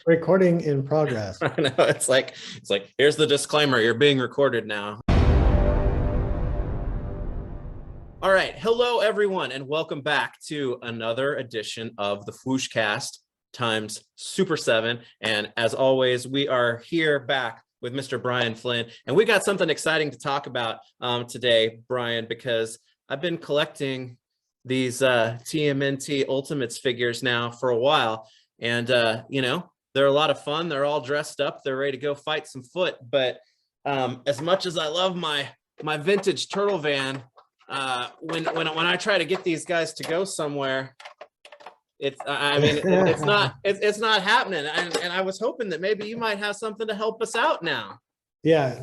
Recording in progress. I know, it's like here's the disclaimer, you're being recorded now. All right, hello everyone, and welcome back to another edition of the FwooshCast times Super7. And as always, we are here back with Mr. Brian Flynn, and we got something exciting to talk about today, Brian, because I've been collecting these TMNT Ultimates figures now for a while, and you know, they're a lot of fun. They're all dressed up. They're ready to go fight some foot. But as much as I love my vintage turtle van, when I try to get these guys to go somewhere, it's it's not happening. And I was hoping that maybe you might have something to help us out now. Yeah,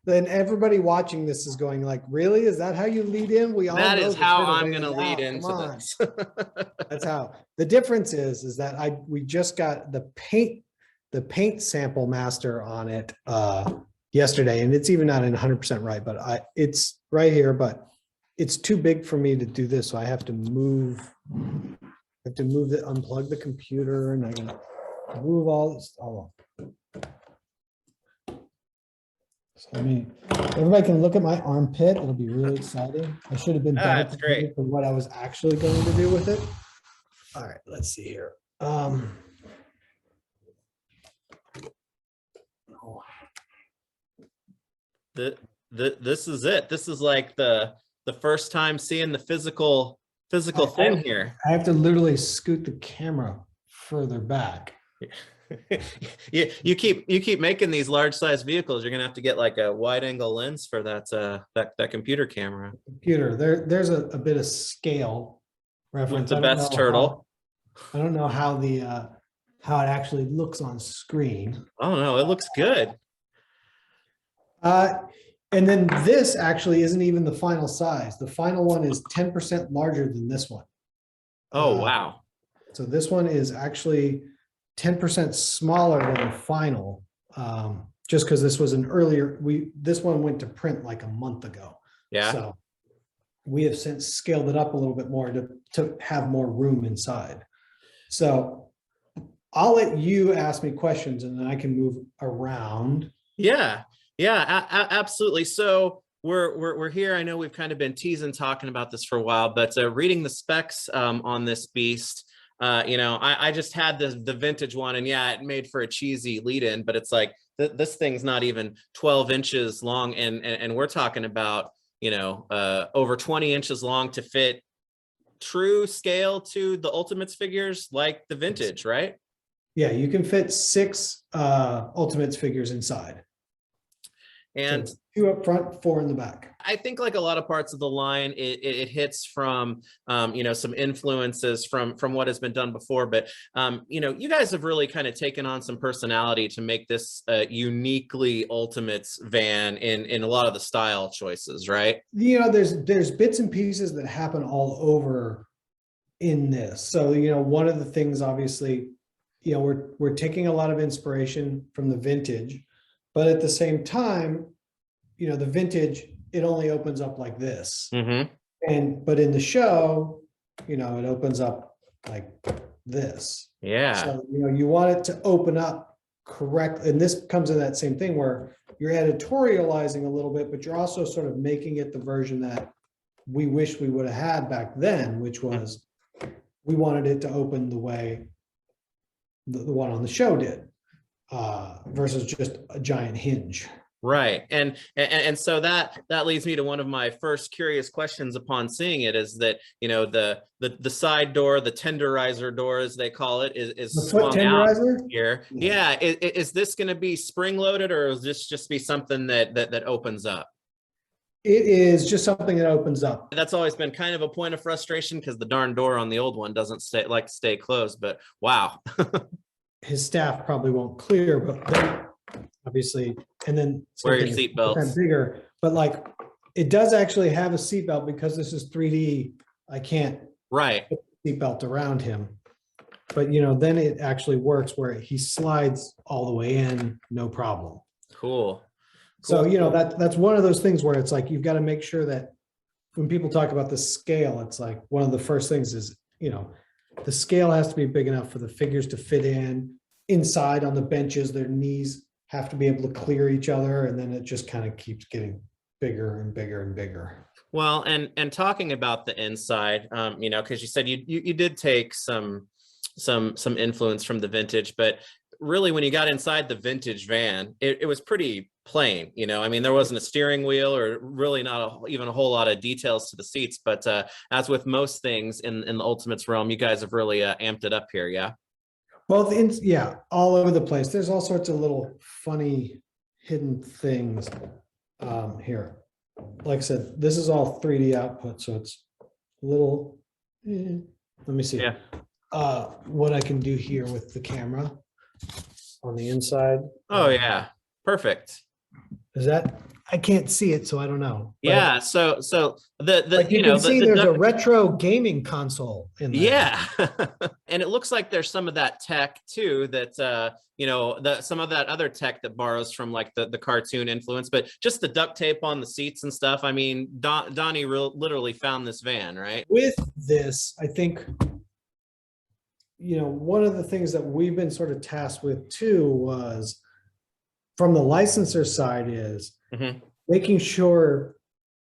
then everybody watching this is going like, really? Is that how you lead in? We all That know is the how turtle I'm van going to is lead out. into Come on. this. That's how. The difference is that we just got the paint sample master on it yesterday, and it's even not in 100% right, but it's right here, but it's too big for me to do this, so I have to unplug the computer, and I can move all this. Oh. So everybody can look at my armpit. It'll be really exciting. I should have been better prepared for what I was actually going to do with it. All right, let's see here. This is it. This is like the first time seeing the physical thing here. I have to literally scoot the camera further back. You keep making these large size vehicles. You're gonna have to get like a wide angle lens for that computer camera. There's a bit of scale reference. With the best turtle. I don't know how how it actually looks on screen. Oh no, it looks good. And then this actually isn't even the final size. The final one is 10% larger than this one. Oh wow. So this one is actually 10% smaller than the final, just because this was this one went to print like a month ago. Yeah. So we have since scaled it up a little bit more to have more room inside. So I'll let you ask me questions and then I can move around. Yeah, absolutely. So we're here. I know we've kind of been teasing talking about this for a while, but reading the specs on this beast. You know, I just had the vintage one, and yeah, it made for a cheesy lead-in, but it's like this thing's not even 12 inches long, and we're talking about, you know, over 20 inches long to fit true scale to the Ultimates figures like the vintage, right? Yeah, you can fit 6 Ultimates figures inside. And so 2 up front, 4 in the back. I think like a lot of parts of the line, it hits from, you know, some influences from what has been done before. But, you know, you guys have really kind of taken on some personality to make this uniquely Ultimates van in a lot of the style choices, right? You know, there's bits and pieces that happen all over in this. So, you know, one of the things, obviously, you know, we're taking a lot of inspiration from the vintage. But at the same time, you know, the vintage, it only opens up like this. Mm-hmm. But in the show, you know, it opens up like this. Yeah. So, you know, you want it to open up correctly. And this comes in that same thing where you're editorializing a little bit, but you're also sort of making it the version that we wish we would have had back then, which was we wanted it to open the way the one on the show did. Versus just a giant hinge. Right. And so that leads me to one of my first curious questions upon seeing it is that, you know, the side door, the tenderizer door, as they call it, is the foot tenderizer here. Yeah. Is this going to be spring loaded, or is this just be something that opens up? It is just something that opens up. That's always been kind of a point of frustration because the darn door on the old one doesn't stay closed, but wow. His staff probably won't clear, but then obviously, and then wear your seatbelts. Bigger, but like it does actually have a seatbelt because this is 3D. I can't put the seatbelt around him, but you know, then it actually works where he slides all the way in, no problem. Cool. So you know that's one of those things where it's like you've got to make sure that when people talk about the scale, it's like one of the first things is, you know, the scale has to be big enough for the figures to fit in. inside on the benches, their knees have to be able to clear each other, and then it just kind of keeps getting bigger and bigger and bigger. Well, and talking about the inside, you know, because you said you did take some influence from the vintage, but really when you got inside the vintage van, it was pretty plain. You know, I mean, there wasn't a steering wheel or really not even a whole lot of details to the seats. But as with most things in the Ultimates realm, you guys have really amped it up here. Yeah. Well, yeah, all over the place. There's all sorts of little funny hidden things here. Like I said, this is all 3D output, so it's a little, let me see. Yeah. What I can do here with the camera on the inside. Oh yeah, perfect. Is that, I can't see it, so I don't know. But Yeah, so the like you know can see there's a retro gaming console in there. Yeah. And it looks like there's some of that tech too that you know, some of that other tech that borrows from like the cartoon influence, but just the duct tape on the seats and stuff. I mean, Donnie literally found this van, right? With this, I think, you know, one of the things that we've been sort of tasked with too was from the licensor side is making sure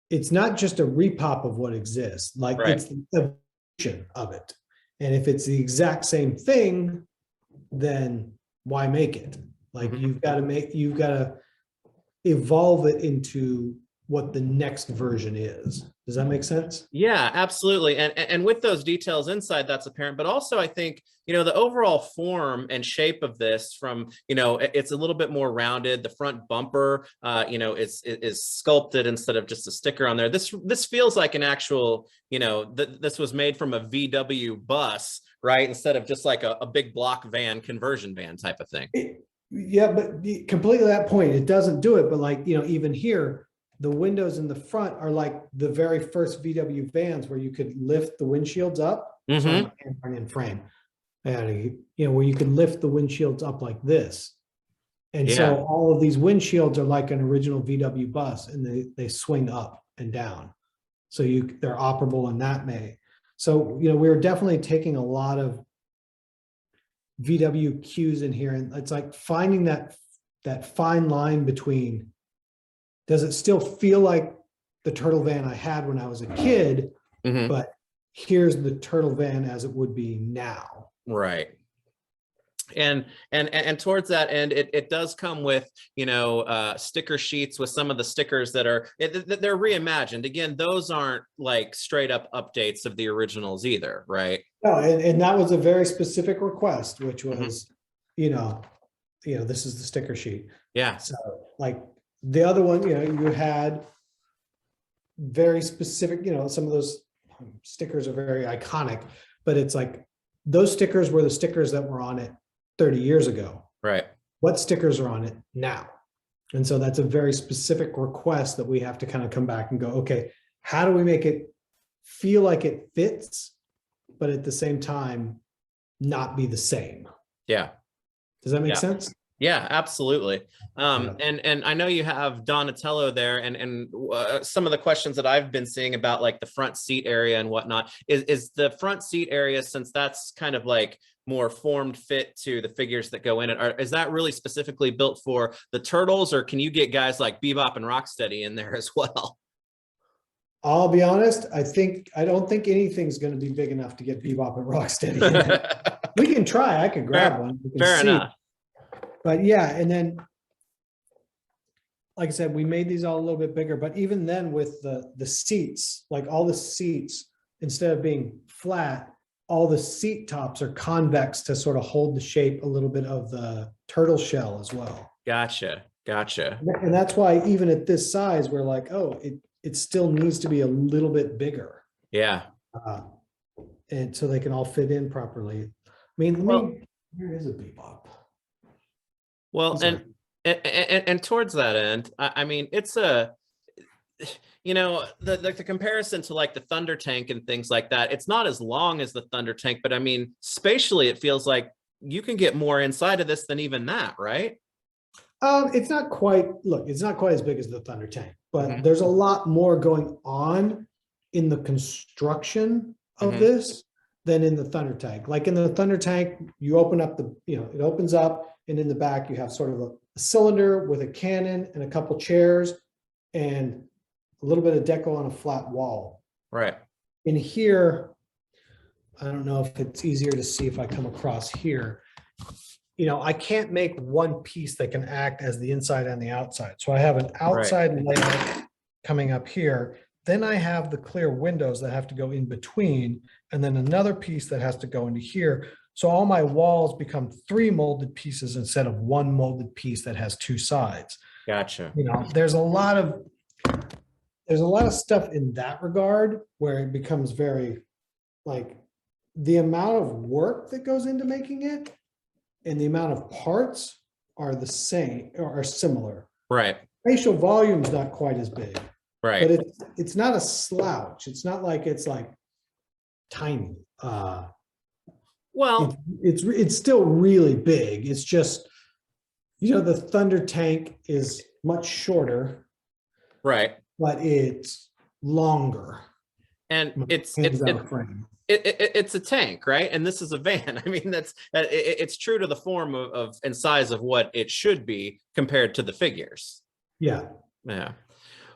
it's not just a repop of what exists, like it's the evolution of it. And if it's the exact same thing, then why make it? Like you've got to evolve it into what the next version is. Does that make sense? Yeah, absolutely. And with those details inside, that's apparent. But also, I think, you know, the overall form and shape of this from, you know, it's a little bit more rounded. The front bumper, you know, is sculpted instead of just a sticker on there. This feels like an actual, you know, this was made from a VW bus, right? Instead of just like a big block van, conversion van type of thing. Yeah, but completely that point, it doesn't do it. But like, you know, even here, the windows in the front are like the very first VW vans where you could lift the windshields up. So I'm in frame. And, you know, where you can lift the windshields up like this. And so all of these windshields are like an original VW bus, and they swing up and down. So they're operable in that way. So, you know, we're definitely taking a lot of VW cues in here. And it's like finding that fine line between, does it still feel like the turtle van I had when I was a kid, but here's the turtle van as it would be now. Right. And towards that end, it does come with, you know, sticker sheets with some of the stickers that they're reimagined. Again, those aren't like straight up updates of the originals either, right? No, and that was a very specific request, which was, you know, this is the sticker sheet. Yeah. So like the other one, you know, you had very specific, you know, some of those stickers are very iconic, but it's like those stickers were the stickers that were on it 30 years ago. Right. What stickers are on it now? And so that's a very specific request that we have to kind of come back and go, okay, how do we make it feel like it fits, but at the same time, not be the same? Yeah. Does that make sense? Yeah, absolutely. And I know you have Donatello there, and some of the questions that I've been seeing about like the front seat area and whatnot is the front seat area, since that's kind of like more formed fit to the figures that go in it. Is that really specifically built for the turtles, or can you get guys like Bebop and Rocksteady in there as well? I'll be honest. I don't think anything's going to be big enough to get Bebop and Rocksteady in there. We can try. I could grab one. Fair enough. But yeah, and then, like I said, we made these all a little bit bigger, but even then with the seats, like all the seats, instead of being flat, all the seat tops are convex to sort of hold the shape a little bit of the turtle shell as well. Gotcha. And that's why even at this size, we're like, oh, it still needs to be a little bit bigger. Yeah. And so they can all fit in properly. I mean, where is a Bebop? Well, and towards that end, I mean, it's you know, the comparison to like the Thunder Tank and things like that, it's not as long as the Thunder Tank, but I mean, spatially, it feels like you can get more inside of this than even that, right? It's not quite, it's not quite as big as the Thunder Tank, but there's a lot more going on in the construction of this than in the Thunder tank. Like in the Thunder tank, you open up the, it opens up, and in the back you have sort of a cylinder with a cannon and a couple chairs and a little bit of deco on a flat wall. Right. In here, I don't know if it's easier to see if I come across here. I can't make one piece that can act as the inside and the outside. So I have an outside layout coming up here. Then I have the clear windows that have to go in between, and then another piece that has to go into here. So all my walls become 3 molded pieces instead of 1 molded piece that has 2 sides. Gotcha. There's a lot of stuff in that regard where it becomes very like the amount of work that goes into making it and the amount of parts are the same or are similar. Right. Spatial volume is not quite as big. Right. But it's not a slouch. It's not like it's like tiny. Well, it's still really big. It's just, the Thunder tank is much shorter, right. but it's longer. And it's a tank, right? And this is a van. I mean, it's true to the form of and size of what it should be compared to the figures. Yeah. Yeah.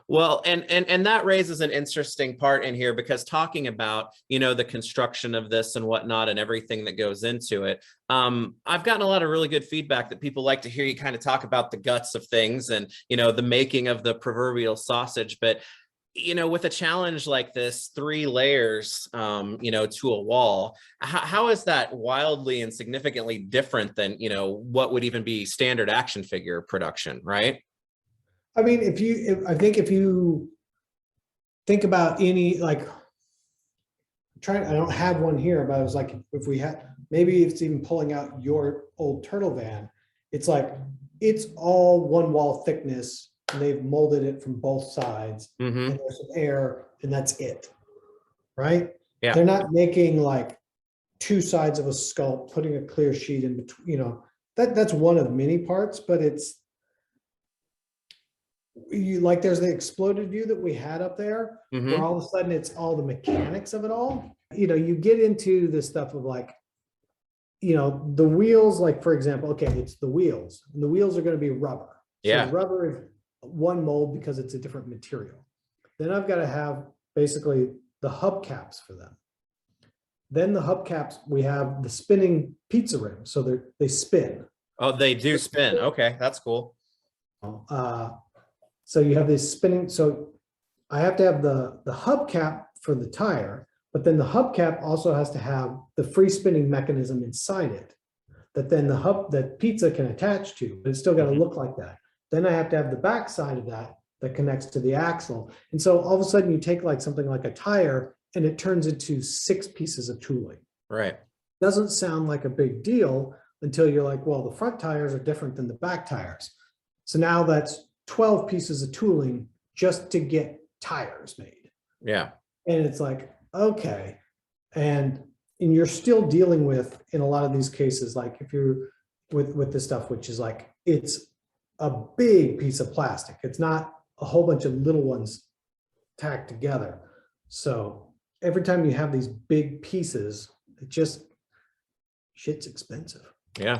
Well, and that raises an interesting part in here, because talking about, the construction of this and whatnot and everything that goes into it, I've gotten a lot of really good feedback that people like to hear you kind of talk about the guts of things and, the making of the proverbial sausage. But, with a challenge like this, 3 layers, to a wall, how is that wildly and significantly different than, what would even be standard action figure production, right? I mean, if you think about any, like, I don't have one here, but I was like, if we had, maybe it's even pulling out your old turtle van, it's like, it's all 1 wall thickness, and they've molded it from both sides, Mm-hmm. and there's some air, and that's it, right? Yeah. They're not making like 2 sides of a sculpt, putting a clear sheet in between, that's one of many parts, but it's, there's the exploded view that we had up there, Mm-hmm. where all of a sudden it's all the mechanics of it all. You get into this stuff of like, the wheels, like for example, okay, it's the wheels, and the wheels are going to be rubber. So Yeah. rubber is 1 mold because it's a different material. Then I've got to have basically the hubcaps for them. Then the hubcaps, we have the spinning pizza rims, so they spin. Oh, they do spin. Okay, that's cool. So you have this spinning. So I have to have the hubcap for the tire, but then the hubcap also has to have the free spinning mechanism inside it that then that pizza can attach to, but it's still got to look like that. Then I have to have the back side of that connects to the axle. And so all of a sudden you take like something like a tire and it turns into 6 pieces of tooling. Right. Doesn't sound like a big deal until you're like, well, the front tires are different than the back tires. So now that's 12 pieces of tooling just to get tires made. Yeah. And it's like, okay. And you're still dealing with, in a lot of these cases, like if you're with this stuff, which is like, it's a big piece of plastic. It's not a whole bunch of little ones tacked together. So every time you have these big pieces, shit's expensive. Yeah.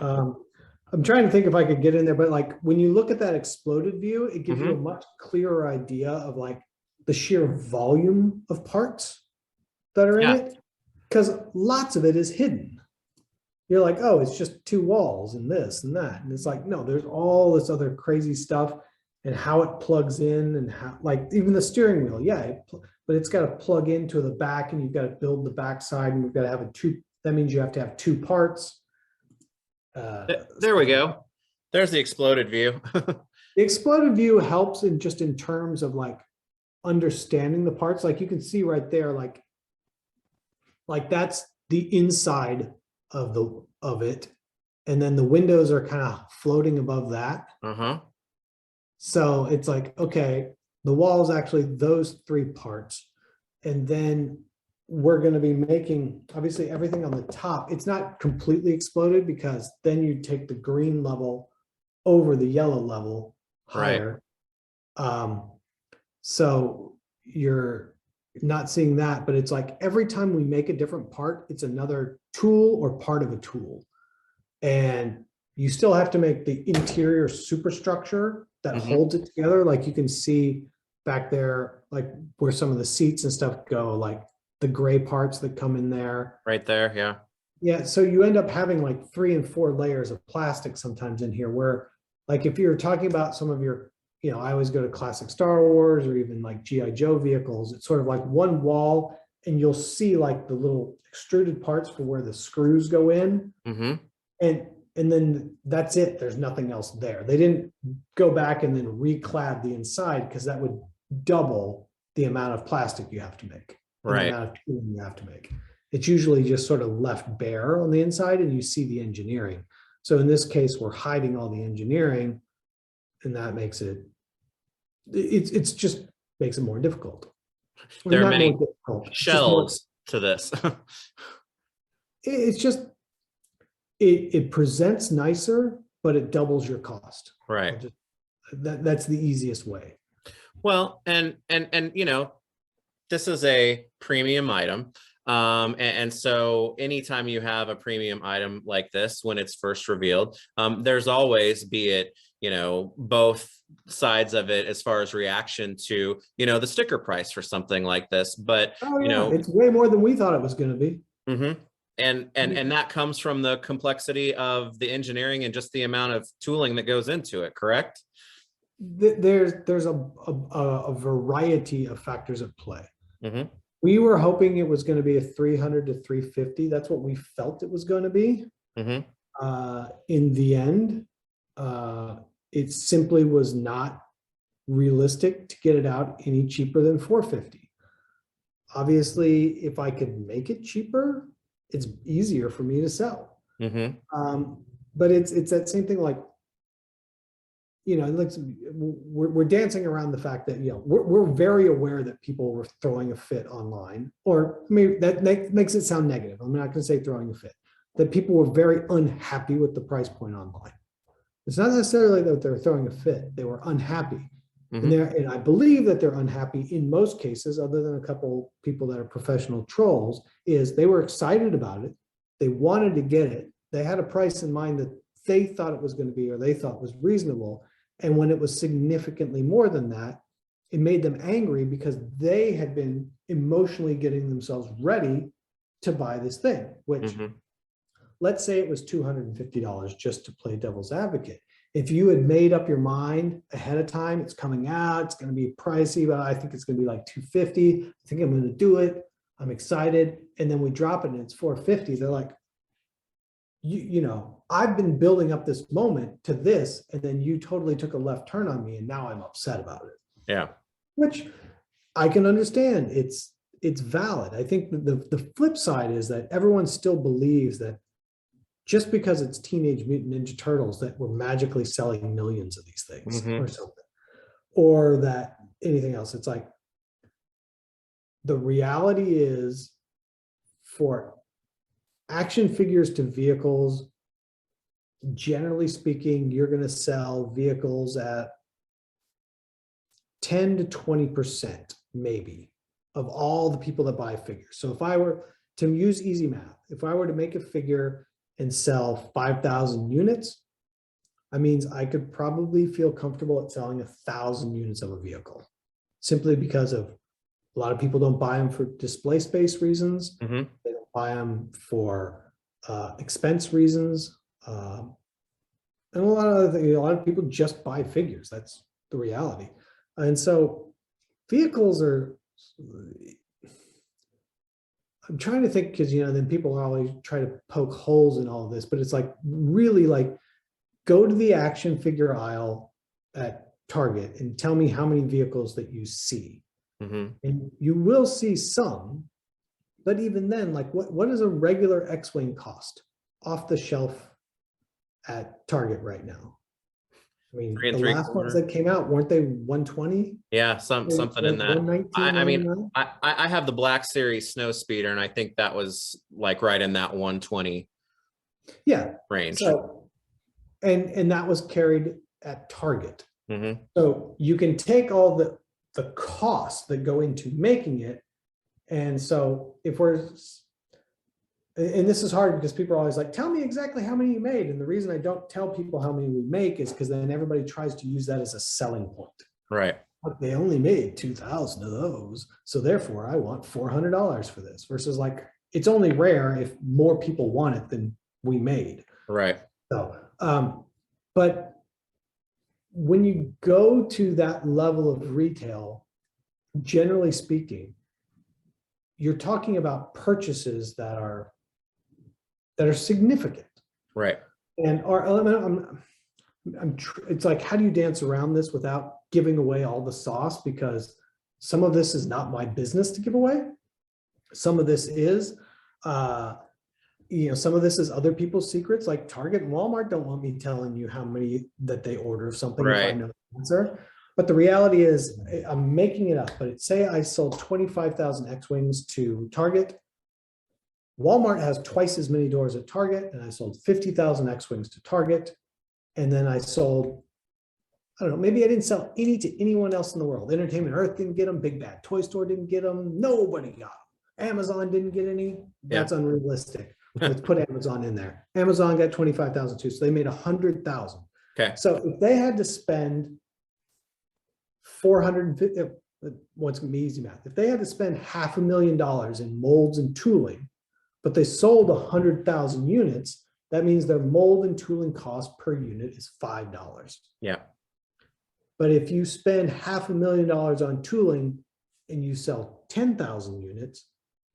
I'm trying to think if I could get in there, but like when you look at that exploded view, it gives Mm-hmm. you a much clearer idea of like the sheer volume of parts that are in it, because lots of it is hidden. You're like, oh, it's just 2 walls and this and that, and it's like, no, there's all this other crazy stuff and how it plugs in and how, like even the steering wheel, but it's got to plug into the back, and you've got to build the back side, and we've got to have that means you have to have 2 parts. There we go. There's the exploded view. The exploded view helps in terms of like understanding the parts. Like you can see right there, like that's the inside of it, and then the windows are kind of floating above that. Uh-huh. So it's like, okay, the wall is actually those 3 parts, and then we're going to be making obviously everything on the top. It's not completely exploded, because then you take the green level over the yellow level higher. So not seeing that, but it's like every time we make a different part, it's another tool or part of a tool. And you still have to make the interior superstructure that holds it together. Like you can see back there, like where some of the seats and stuff go, like the gray parts that come in there. Right there, yeah. Yeah, so you end up having like 3 and 4 layers of plastic sometimes in here where, like if you're talking about some of your, I always go to classic Star Wars or even like G.I. Joe vehicles, it's sort of like one wall and you'll see like the little extruded parts for where the screws go in. And then that's it. There's nothing else there. They didn't go back and then reclad the inside because that would double the amount of plastic you have to make. Right. The amount of tooling you have to make. It's usually just sort of left bare on the inside and you see the engineering. So in this case, we're hiding all the engineering and that makes it's just makes it more difficult. There are many shells to this. It's just, it presents nicer, but it doubles your cost. Right. That's the easiest way. Well, and this is a premium item. And so anytime you have a premium item like this, when it's first revealed, there's always, be it, both sides of it as far as reaction to, the sticker price for something like this. But, it's way more than we thought it was going to be. And that comes from the complexity of the engineering and just the amount of tooling that goes into it, correct? There's a variety of factors at play. We were hoping it was going to be a 300 to 350. That's what we felt it was going to be. In the end, it simply was not realistic to get it out any cheaper than 450. Obviously, if I could make it cheaper, it's easier for me to sell. But it's that same thing, like, like we're dancing around the fact that, we're very aware that people were throwing a fit online, or I mean, that makes it sound negative. I'm not going to say throwing a fit, that people were very unhappy with the price point online. It's not necessarily that they're throwing a fit. They were unhappy. And I believe that they're unhappy in most cases, other than a couple people that are professional trolls, is they were excited about it. They wanted to get it. They had a price in mind that they thought it was going to be, or they thought was reasonable. And when it was significantly more than that, it made them angry because they had been emotionally getting themselves ready to buy this thing, which let's say it was $250 just to play devil's advocate. If you had made up your mind ahead of time, it's coming out, it's going to be pricey, but I think it's going to be like $250. I think I'm going to do it. I'm excited. And then we drop it and it's $450. They're like, I've been building up this moment to this, and then you totally took a left turn on me, and now I'm upset about it. Yeah. Which I can understand. It's valid. I think the flip side is that everyone still believes that just because it's Teenage Mutant Ninja Turtles that we're magically selling millions of these things or something, or that anything else. It's like, the reality is, for action figures to vehicles, generally speaking, you're going to sell vehicles at 10 to 20% maybe of all the people that buy figures. So if I were to use easy math, if I were to make a figure and sell 5,000 units, that means I could probably feel comfortable at selling 1,000 units of a vehicle, simply because of a lot of people don't buy them for display space reasons. They don't buy them for expense reasons. And a lot of other things, a lot of people just buy figures. That's the reality. And so vehicles are, I'm trying to think, because, then people always try to poke holes in all of this, but it's like, really, like, go to the action figure aisle at Target and tell me how many vehicles that you see. And you will see some, but even then, like, what does a regular X-Wing cost off the shelf at Target right now? I mean, the last ones that came out, weren't they 120? Yeah, something in that. I mean, I have the Black Series Snow Speeder, and I think that was like right in that 120 range. So, and that was carried at Target. So you can take all the costs that go into making it And so if we're, and this is hard because people are always like, tell me exactly how many you made. And the reason I don't tell people how many we make is because then everybody tries to use that as a selling point. Right. But they only made 2,000 of those. So therefore I want $400 for this versus like, it's only rare if more people want it than we made. Right. So, but when you go to that level of retail, generally speaking, you're talking about purchases that are significant. Right. And our element, it's like, how do you dance around this without giving away all the sauce? Because some of this is not my business to give away. Some of this is, some of this is other people's secrets. Like Target and Walmart don't want me telling you how many that they order of something if I know the answer. But the reality is, I'm making it up. But say I sold 25,000 X-Wings to Target. Walmart has twice as many doors at Target, and I sold 50,000 X-Wings to Target. And then I sold, I don't know, maybe I didn't sell any to anyone else in the world. Entertainment Earth didn't get them. Big Bad Toy Store didn't get them. Nobody got them. Amazon didn't get any. That's unrealistic. Let's put Amazon in there. Amazon got 25,000 too. So they made 100,000. Okay. So if they had to spend 450, what's gonna be easy math? If they had to spend $500,000 in molds and tooling, but they sold 100,000 units, that means their mold and tooling cost per unit is $5. Yeah. But if you spend $500,000 on tooling and you sell 10,000 units,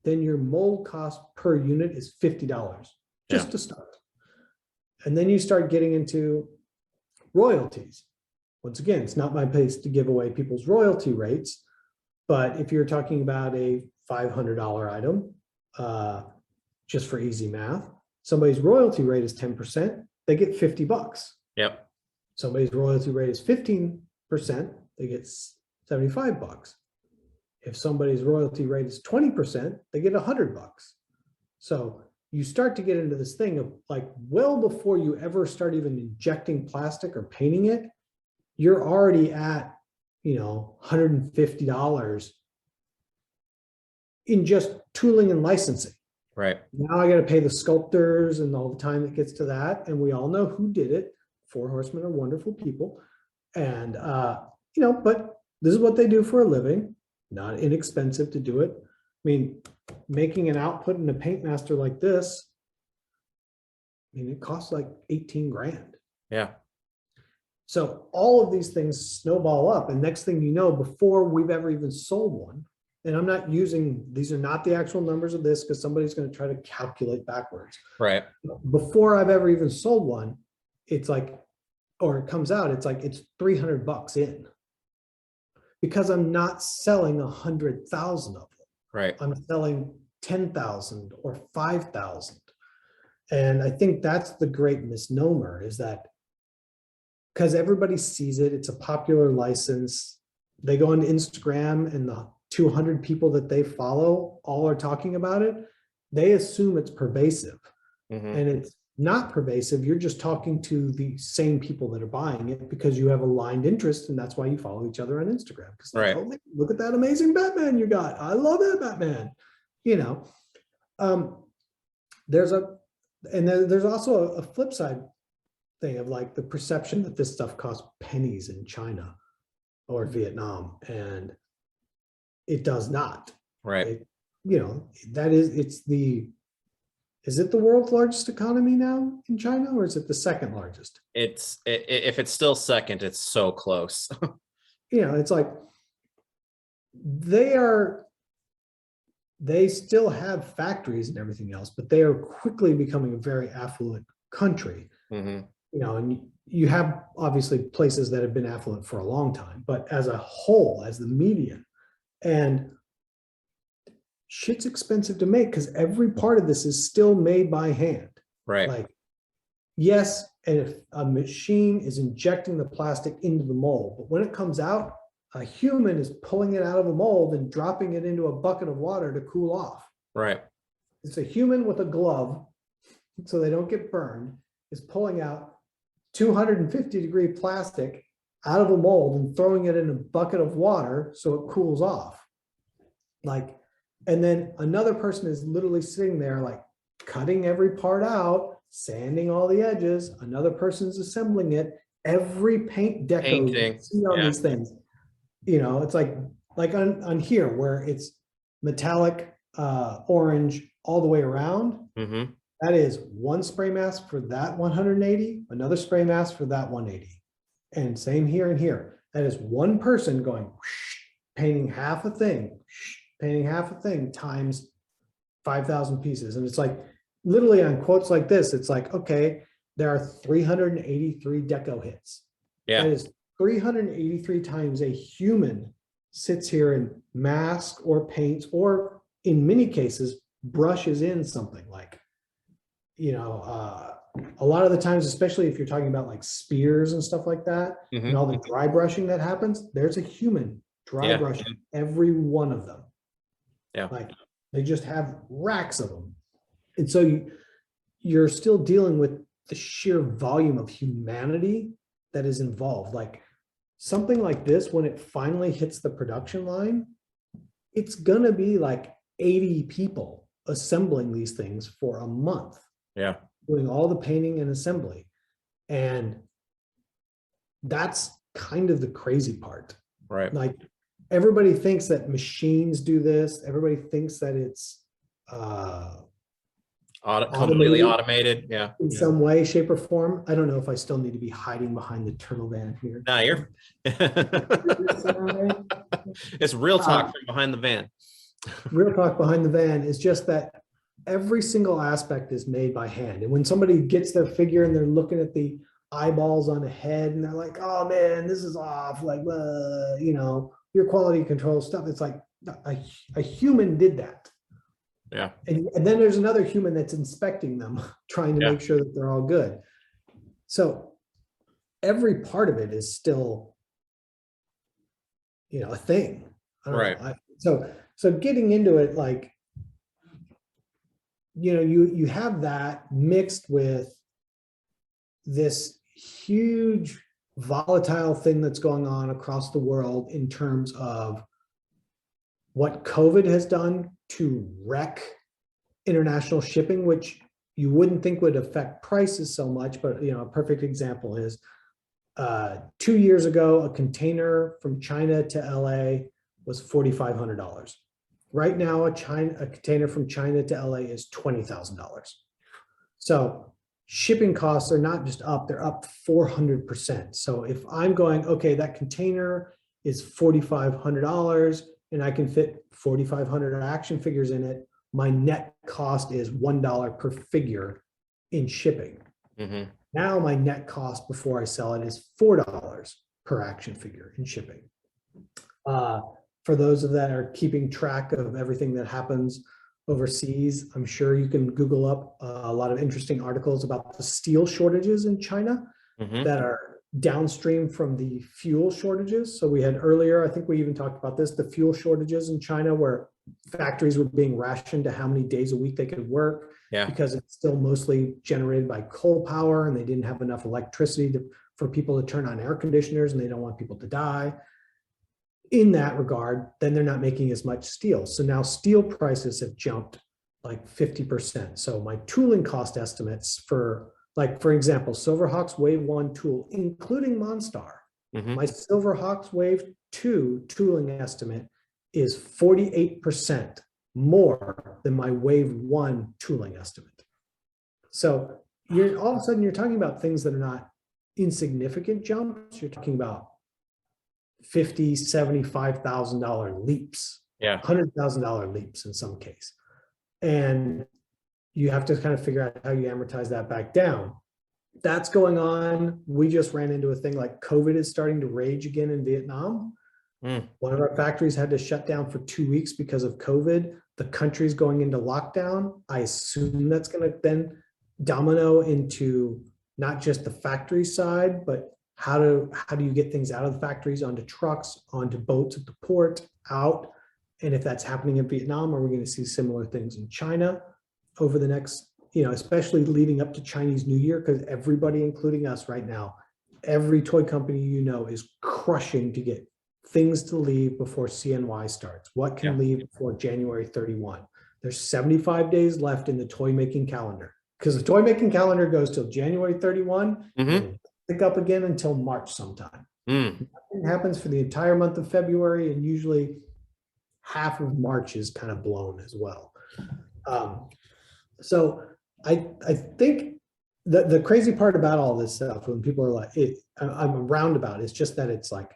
then your mold cost per unit is $50 just to start. And then you start getting into royalties. Once again, it's not my place to give away people's royalty rates, but if you're talking about a $500 item, just for easy math, somebody's royalty rate is 10%, they get $50. Yep. Somebody's royalty rate is 15%, they get $75. If somebody's royalty rate is 20%, they get $100. So you start to get into this thing of like, well, before you ever start even injecting plastic or painting it, you're already at, $150 in just tooling and licensing. Right. Now I got to pay the sculptors and all the time that gets to that. And we all know who did it. 4 Horsemen are wonderful people. And, but this is what they do for a living. Not inexpensive to do it. I mean, making an output in a paint master like this, it costs like 18 grand. Yeah. So all of these things snowball up. And next thing you know, before we've ever even sold one, and I'm not using, these are not the actual numbers of this because somebody's going to try to calculate backwards. Right. Before I've ever even sold one, it's like, or it comes out, it's like, it's $300 in. Because I'm not selling 100,000 of them. Right. I'm selling 10,000 or 5,000. And I think that's the great misnomer, is that because everybody sees it, it's a popular license. They go on Instagram and the 200 people that they follow all are talking about it. They assume it's pervasive. Mm-hmm. And it's not pervasive. You're just talking to the same people that are buying it because you have aligned interest, and that's why you follow each other on Instagram. Because right. Oh, look at that amazing Batman you got. I love that Batman. There's also a flip side thing of like the perception that this stuff costs pennies in China or Vietnam, and it does not. Right. Is it the world's largest economy now in China, or is it the second largest? If it's still second, it's so close. It's like they still have factories and everything else, but they are quickly becoming a very affluent country. Mm-hmm. And you have obviously places that have been affluent for a long time, but as a whole, as the median, and shit's expensive to make because every part of this is still made by hand. Right. Like, yes, and if a machine is injecting the plastic into the mold, but when it comes out, a human is pulling it out of a mold and dropping it into a bucket of water to cool off. Right. It's a human with a glove, so they don't get burned, is pulling out 250-degree plastic out of a mold and throwing it in a bucket of water so it cools off. Like, And then another person is literally sitting there like cutting every part out, sanding all the edges. Another person's assembling it. Every paint deco you Painting. see on Yeah. these things, you know, it's like on here where it's metallic orange all the way around. Mm-hmm. That is one spray mask for that 180, another spray mask for that 180. And same here and here. That is one person going whoosh, painting half a thing, whoosh, painting half a thing times 5,000 pieces. And it's like literally on quotes like this, it's like, okay, there are 383 deco hits. Yeah. That is 383 times a human sits here and masks or paints, or in many cases, brushes in something like, you know, a lot of the times, especially if you're talking about like spears and stuff like that, and all the dry brushing that happens, there's a human dry brushing every one of them. Yeah. Like they just have racks of them. And so you're still dealing with the sheer volume of humanity that is involved. Like something like this, when it finally hits the production line, it's gonna be like 80 people assembling these things for a month. Yeah. Doing all the painting and assembly. And that's kind of the crazy part. Right. Like everybody thinks that machines do this. Everybody thinks that it's completely automated. Yeah. In some way, shape, or form. I don't know if I still need to be hiding behind the turtle van here. Nah, you're it's real talk from behind the van. Real talk behind the van is just that every single aspect is made by hand. And when somebody gets their figure and they're looking at the eyeballs on a head and they're like, oh man, this is off, like, you know, your quality control stuff. It's like a human did that. Yeah. And then there's another human that's inspecting them, trying to make sure that they're all good. So every part of it is still, you know, a thing. Right. So getting into it, like, you know, you have that mixed with this huge volatile thing that's going on across the world in terms of what COVID has done to wreck international shipping, which you wouldn't think would affect prices so much, but you know, a perfect example is 2 years ago, a container from China to LA was $4,500. Right now, a container from China to LA is $20,000. So shipping costs are not just up, they're up 400%. So if I'm going, okay, that container is $4,500 and I can fit 4,500 action figures in it, my net cost is $1 per figure in shipping. Mm-hmm. Now my net cost before I sell it is $4 per action figure in shipping. For those of that are keeping track of everything that happens overseas, I'm sure you can Google up a lot of interesting articles about the steel shortages in China that are downstream from the fuel shortages. So we had earlier, I think we even talked about this, the fuel shortages in China where factories were being rationed to how many days a week they could work because it's still mostly generated by coal power and they didn't have enough electricity for people to turn on air conditioners and they don't want people to die. In that regard, then they're not making as much steel. So now steel prices have jumped like 50%. So my tooling cost estimates for, like, for example, Silverhawk's Wave 1 tool, including Monstar, my Silverhawk's Wave 2 tooling estimate is 48% more than my Wave 1 tooling estimate. So you're all of a sudden you're talking about things that are not insignificant jumps. You're talking about $50,000, $75,000 leaps, $100,000 leaps in some case. And you have to kind of figure out how you amortize that back down. That's going on. We just ran into a thing like COVID is starting to rage again in Vietnam. One of our factories had to shut down for 2 weeks because of COVID. The country's going into lockdown. I assume that's going to then domino into not just the factory side, but how do you get things out of the factories onto trucks, onto boats at the port, out? And if that's happening in Vietnam, are we going to see similar things in China over the next, you know, especially leading up to Chinese New Year? Because everybody, including us right now, every toy company you know is crushing to get things to leave before CNY starts? What can Yeah. leave before January 31? There's 75 days left in the toy making calendar, because the toy making calendar goes till January 31 Mhm. and pick up again until March sometime. Mm. It happens for the entire month of February, and usually half of March is kind of blown as well. So I think the crazy part about all this stuff, when people are like, I'm around about, it's just that it's like,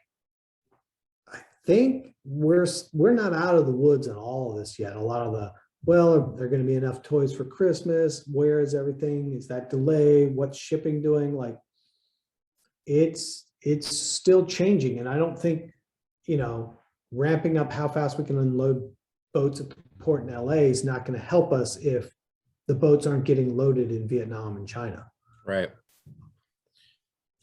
I think we're not out of the woods in all of this yet. A lot of the, well, are there going to be enough toys for Christmas? Where is everything? Is that delay? What's shipping doing? Like, it's still changing, and I don't think, ramping up how fast we can unload boats at the port in LA is not going to help us if the boats aren't getting loaded in Vietnam and China. Right.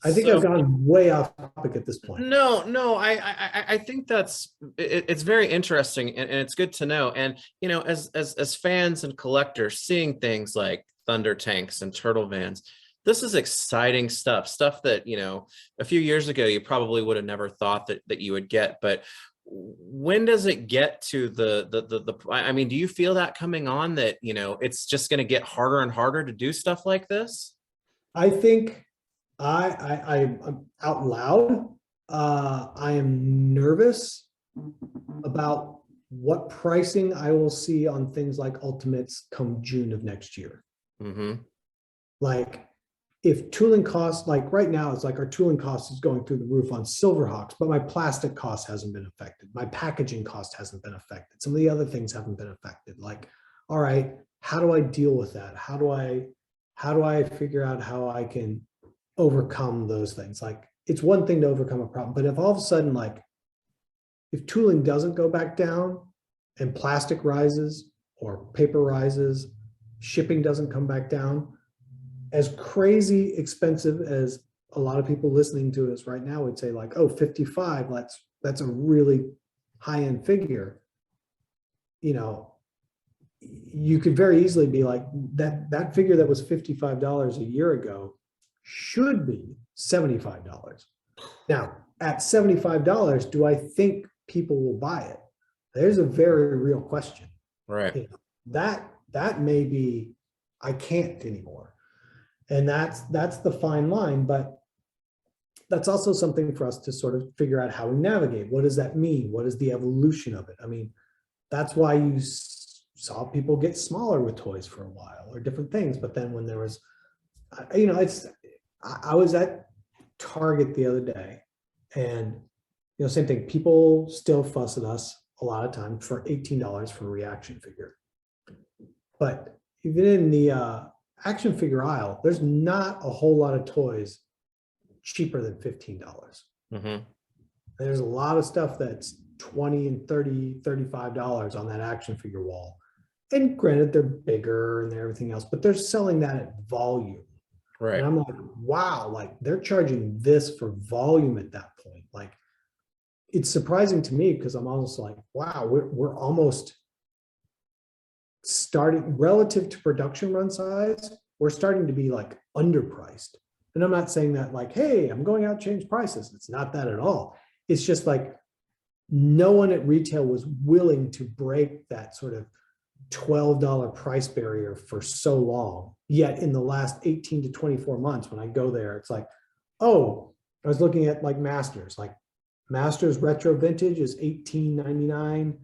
I think I've gone way off topic at this point. No, I think it's very interesting, and it's good to know. And as fans and collectors, seeing things like Thunder tanks and turtle vans, this is exciting stuff that a few years ago you probably would have never thought that you would get. But when does it get to I mean, do you feel that coming on, that it's just going to get harder and harder to do stuff like this? I think I'm out loud. I am nervous about what pricing I will see on things like Ultimates come June of next year. Mm-hmm. Like, if tooling costs, like right now, it's like our tooling cost is going through the roof on Silverhawks, but my plastic cost hasn't been affected. My packaging cost hasn't been affected. Some of the other things haven't been affected. Like, all right, how do I deal with that? How do I figure out how I can overcome those things? Like, it's one thing to overcome a problem, but if all of a sudden, like, if tooling doesn't go back down and plastic rises or paper rises, shipping doesn't come back down, as crazy expensive as a lot of people listening to us right now would say, like, oh, 55, that's a really high-end figure. You could very easily be like, that figure that was $55 a year ago should be $75. Now, at $75, do I think people will buy it? There's a very real question. Right. That may be, I can't anymore. And that's the fine line, but that's also something for us to sort of figure out how we navigate. What does that mean? What is the evolution of it? I mean, that's why you saw people get smaller with toys for a while, or different things. But then when there was, I was at Target the other day, and same thing. People still fuss at us a lot of times for $18 for a reaction figure. But even in the action figure aisle, there's not a whole lot of toys cheaper than $15. Mm-hmm. There's a lot of stuff that's $20 and $30, $35 on that action figure wall. And granted, they're bigger and everything else, but they're selling that at volume. Right. And I'm like, wow, like, they're charging this for volume at that point. Like, it's surprising to me, because I'm almost like, wow, we're almost starting, relative to production run size, we're starting to be like underpriced. And I'm not saying that like, hey, I'm going out to change prices. It's not that at all. It's just like, no one at retail was willing to break that sort of $12 price barrier for so long. Yet in the last 18 to 24 months, when I go there, it's like, oh, I was looking at like Masters retro vintage is $18.99.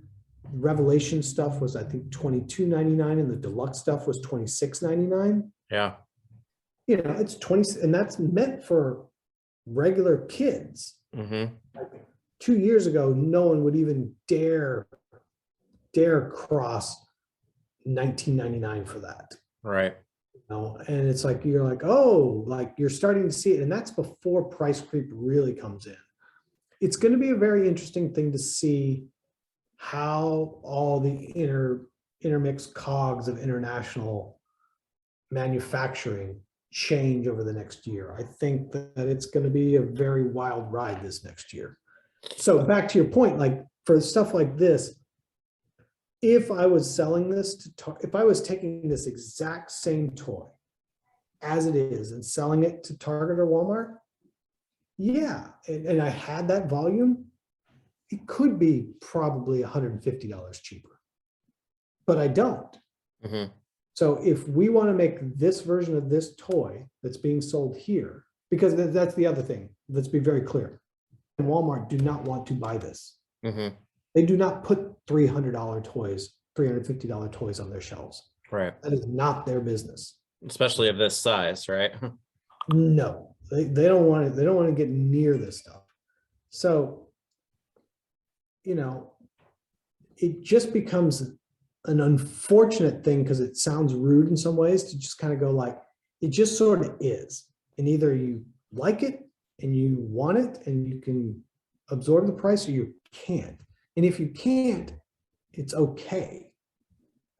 Revelation stuff was, I think, $22.99, and the deluxe stuff was $26.99. Yeah. It's 20, and that's meant for regular kids. Mm-hmm. Like, 2 years ago, no one would even dare cross $19.99 for that. Right. And it's like, you're like, oh, like, you're starting to see it, and that's before price creep really comes in. It's going to be a very interesting thing to see how all the intermixed cogs of international manufacturing change over the next year. I think that it's going to be a very wild ride this next year. So back to your point, like, for stuff like this, if I was selling this if I was taking this exact same toy as it is and selling it to Target or Walmart, yeah, and I had that volume, it could be probably $150 cheaper, but I don't. Mhm. So if we want to make this version of this toy that's being sold here, because that's the other thing, let's be very clear. Walmart do not want to buy this. Mhm. They do not put $300 toys, $350 toys on their shelves. Right. That is not their business. Especially of this size, right? No, they don't want it. They don't want to get near this stuff. So, it just becomes an unfortunate thing because it sounds rude in some ways to just kind of go like, it just sort of is. And either you like it and you want it and you can absorb the price, or you can't. And if you can't, it's okay,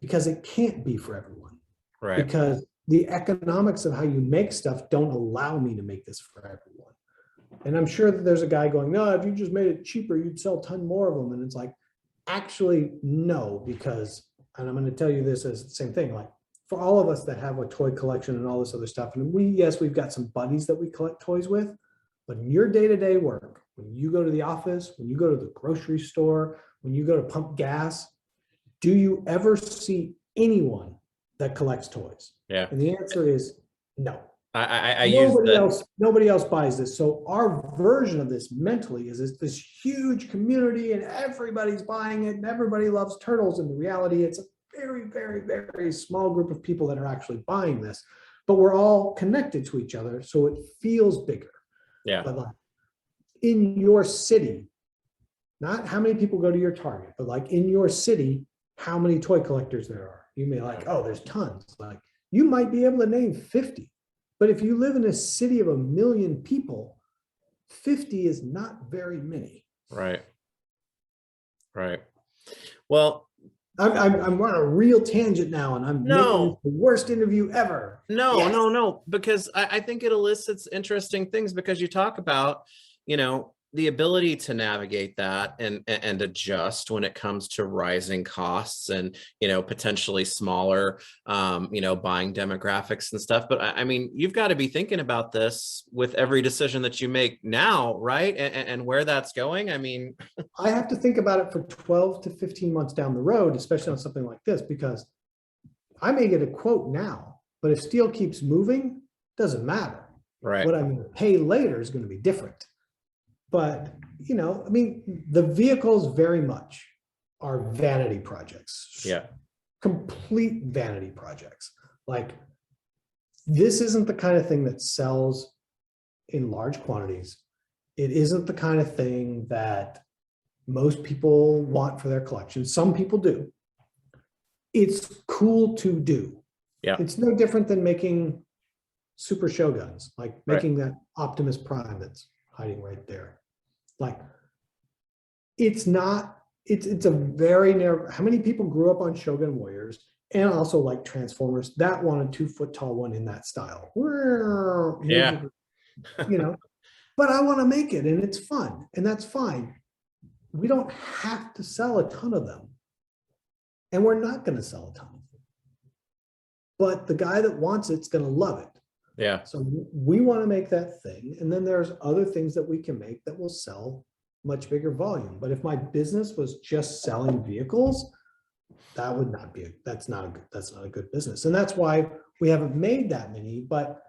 because it can't be for everyone. Right. Because the economics of how you make stuff don't allow me to make this for everyone. And I'm sure that there's a guy going, no, if you just made it cheaper, you'd sell a ton more of them. And it's like, actually, no, because, and I'm going to tell you this as the same thing, like for all of us that have a toy collection and all this other stuff, and we've got some buddies that we collect toys with, but in your day-to-day work, when you go to the office, when you go to the grocery store, when you go to pump gas, do you ever see anyone that collects toys? Yeah. And the answer is no. I use that. Nobody else buys this. So our version of this mentally is this huge community and everybody's buying it and everybody loves turtles. And the reality, it's a very, very, very small group of people that are actually buying this, but we're all connected to each other. So it feels bigger. Yeah. But like in your city, not how many people go to your Target, but like in your city, how many toy collectors there are. You may like, oh, there's tons. Like you might be able to name 50. But if you live in a city of 1 million people, 50 is not very many. Right. Right. Well, I'm on a real tangent now, and I'm making this the worst interview ever. No, because I think it elicits interesting things, because you talk about, the ability to navigate that and adjust when it comes to rising costs and, potentially smaller, buying demographics and stuff. But I mean, you've got to be thinking about this with every decision that you make now, right? And where that's going. I mean, I have to think about it for 12 to 15 months down the road, especially on something like this, because I may get a quote now, but if steel keeps moving, doesn't matter. Right. What I'm going to pay later is going to be different. But, I mean, the vehicles very much are vanity projects. Yeah. Complete vanity projects. Like, this isn't the kind of thing that sells in large quantities. It isn't the kind of thing that most people want for their collection. Some people do. It's cool to do. Yeah. It's no different than making super shoguns, like making that Optimus Prime that's hiding right there. Like, it's a very narrow. How many people grew up on Shogun Warriors and also like Transformers that want a 2 foot tall one in that style? Yeah. But I want to make it and it's fun, and that's fine. We don't have to sell a ton of them, and we're not going to sell a ton of them. But the guy that wants it's going to love it. Yeah. So we want to make that thing. And then there's other things that we can make that will sell much bigger volume. But if my business was just selling vehicles, that's not a good business. And that's why we haven't made that many. But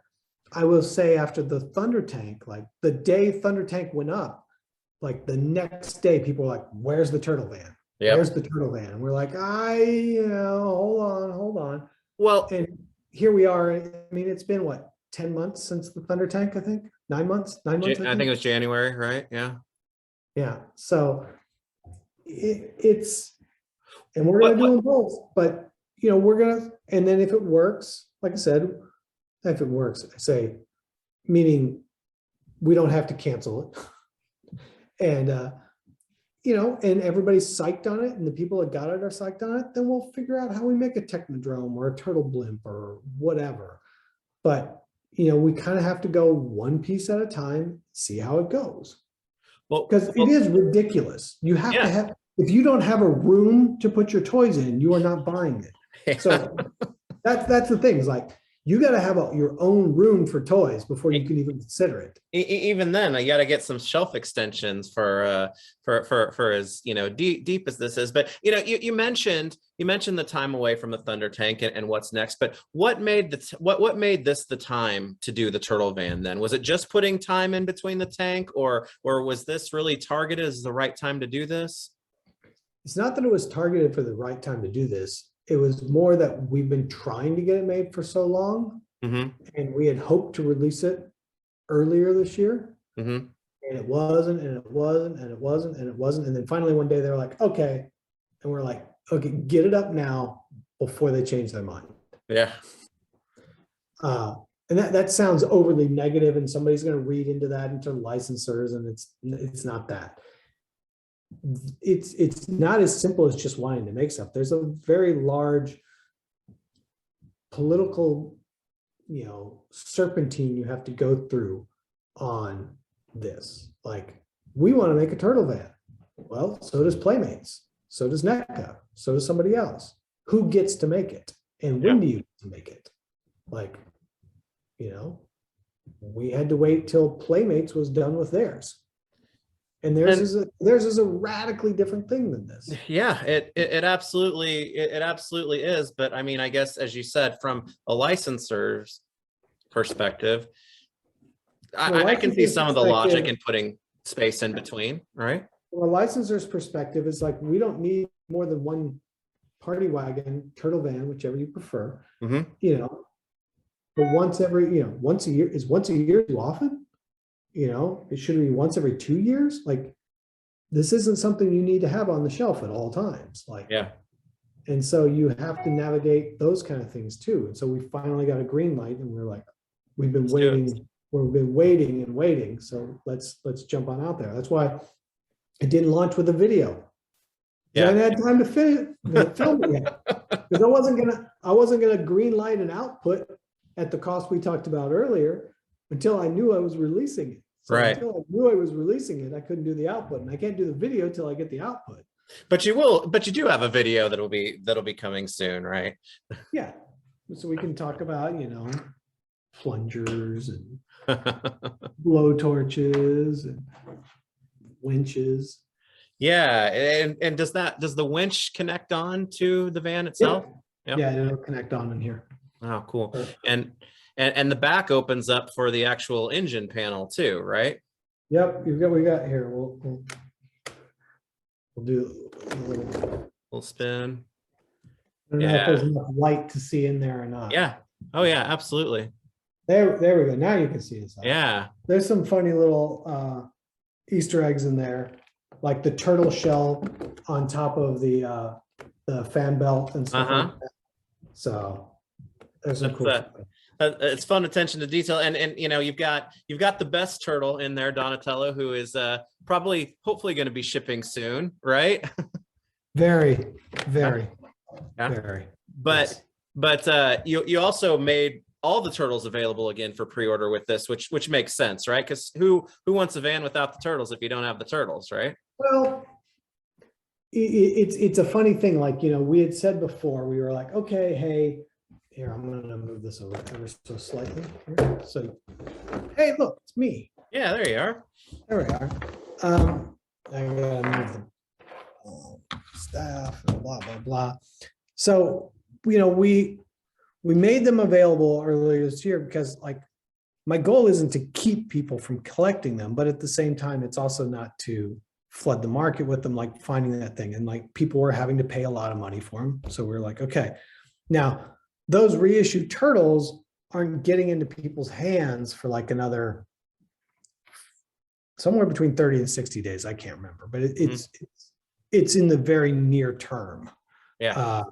I will say, after the Thunder Tank, like the day Thunder Tank went up, like the next day people were like, where's the turtle van? Yep. Where's the turtle van? And we're like, hold on. Well, and here we are. I mean, it's been what, 10 months since the Thunder Tank, I think. 9 months. I think it was January, right? Yeah. Yeah. So it's, and we're going to do them both, but we're going to, and then if it works, like I said, if it works, I say, meaning we don't have to cancel it. And, and everybody's psyched on it, and the people that got it are psyched on it, then we'll figure out how we make a Technodrome or a turtle blimp or whatever. But, we kind of have to go one piece at a time, see how it goes. Well, because it is ridiculous. You have to have, if you don't have a room to put your toys in, you are not buying it. So that's the thing. Is like, you got to have your own room for toys before you can even consider it. Even then, I got to get some shelf extensions for as deep as this is. But you mentioned the time away from the Thunder Tank and what's next. But what made what made this the time to do the turtle van? Then was it just putting time in between the tank, or was this really targeted as the right time to do this? It's not that it was targeted for the right time to do this. It was more that we've been trying to get it made for so long, and we had hoped to release it earlier this year, and it wasn't, and it wasn't, and it wasn't, and it wasn't. And then finally one day they're like, okay. And we're like, okay, get it up now before they change their mind. Yeah. And that sounds overly negative, and somebody's going to read into that into licensors, and it's not that. It's not as simple as just wanting to make stuff. There's a very large political, serpentine you have to go through on this. Like, we want to make a turtle van. Well, so does Playmates. So does NECA. So does somebody else. Who gets to make it? And when do you get to make it? Like, we had to wait till Playmates was done with theirs. And theirs is a radically different thing than this. Yeah, it absolutely is. But I mean, I guess, as you said, from a licensor's perspective, I can see some of the logic in putting space in between, right? From a licensor's perspective, it's like, we don't need more than one party wagon, turtle van, whichever you prefer. But once every, once a year, is once a year too often? It should be once every 2 years. Like, this isn't something you need to have on the shelf at all times. Like, yeah. And so you have to navigate those kind of things too. And so we finally got a green light, and we're like, we've been waiting and waiting. So let's jump on out there. That's why it didn't launch with a video. Yeah. I hadn't had time to film it yet. Because I wasn't gonna green light an output at the cost we talked about earlier until I knew I was releasing it. So until I knew I was releasing it, I couldn't do the output, and I can't do the video till I get the output. But you do have a video that'll be coming soon, right? Yeah. So we can talk about, plungers and blow torches and winches. Yeah. And does the winch connect on to the van itself? Yep. Yeah, it'll connect on in here. Oh, cool. And the back opens up for the actual engine panel too, right? Yep, we got here. We'll do a little spin. I don't know if there's enough light to see in there or not. Yeah. Oh yeah, absolutely. There we go. Now you can see it. Yeah. There's some funny little Easter eggs in there, like the turtle shell on top of the fan belt and stuff like that. So there's some cool stuff. It's fun attention to detail, and you've got the best turtle in there, Donatello, who is hopefully going to be shipping soon, right? Very. But you also made all the turtles available again for pre-order with this, which makes sense, right? Because who wants a van without the turtles if you don't have the turtles, right? Well, it's a funny thing. Like, we had said before, we were like, okay, hey. Here, I'm going to move this over ever so slightly. Here. So, hey, look, it's me. Yeah, there you are. There we are. I got to move the staff and blah, blah, blah. So, we made them available earlier this year because, like, my goal isn't to keep people from collecting them, but at the same time, it's also not to flood the market with them, like finding that thing. And, like, people were having to pay a lot of money for them. So we're like, okay. Now, those reissued turtles aren't getting into people's hands for like another somewhere between 30 and 60 days. I can't remember, but it's in the very near term. Yeah.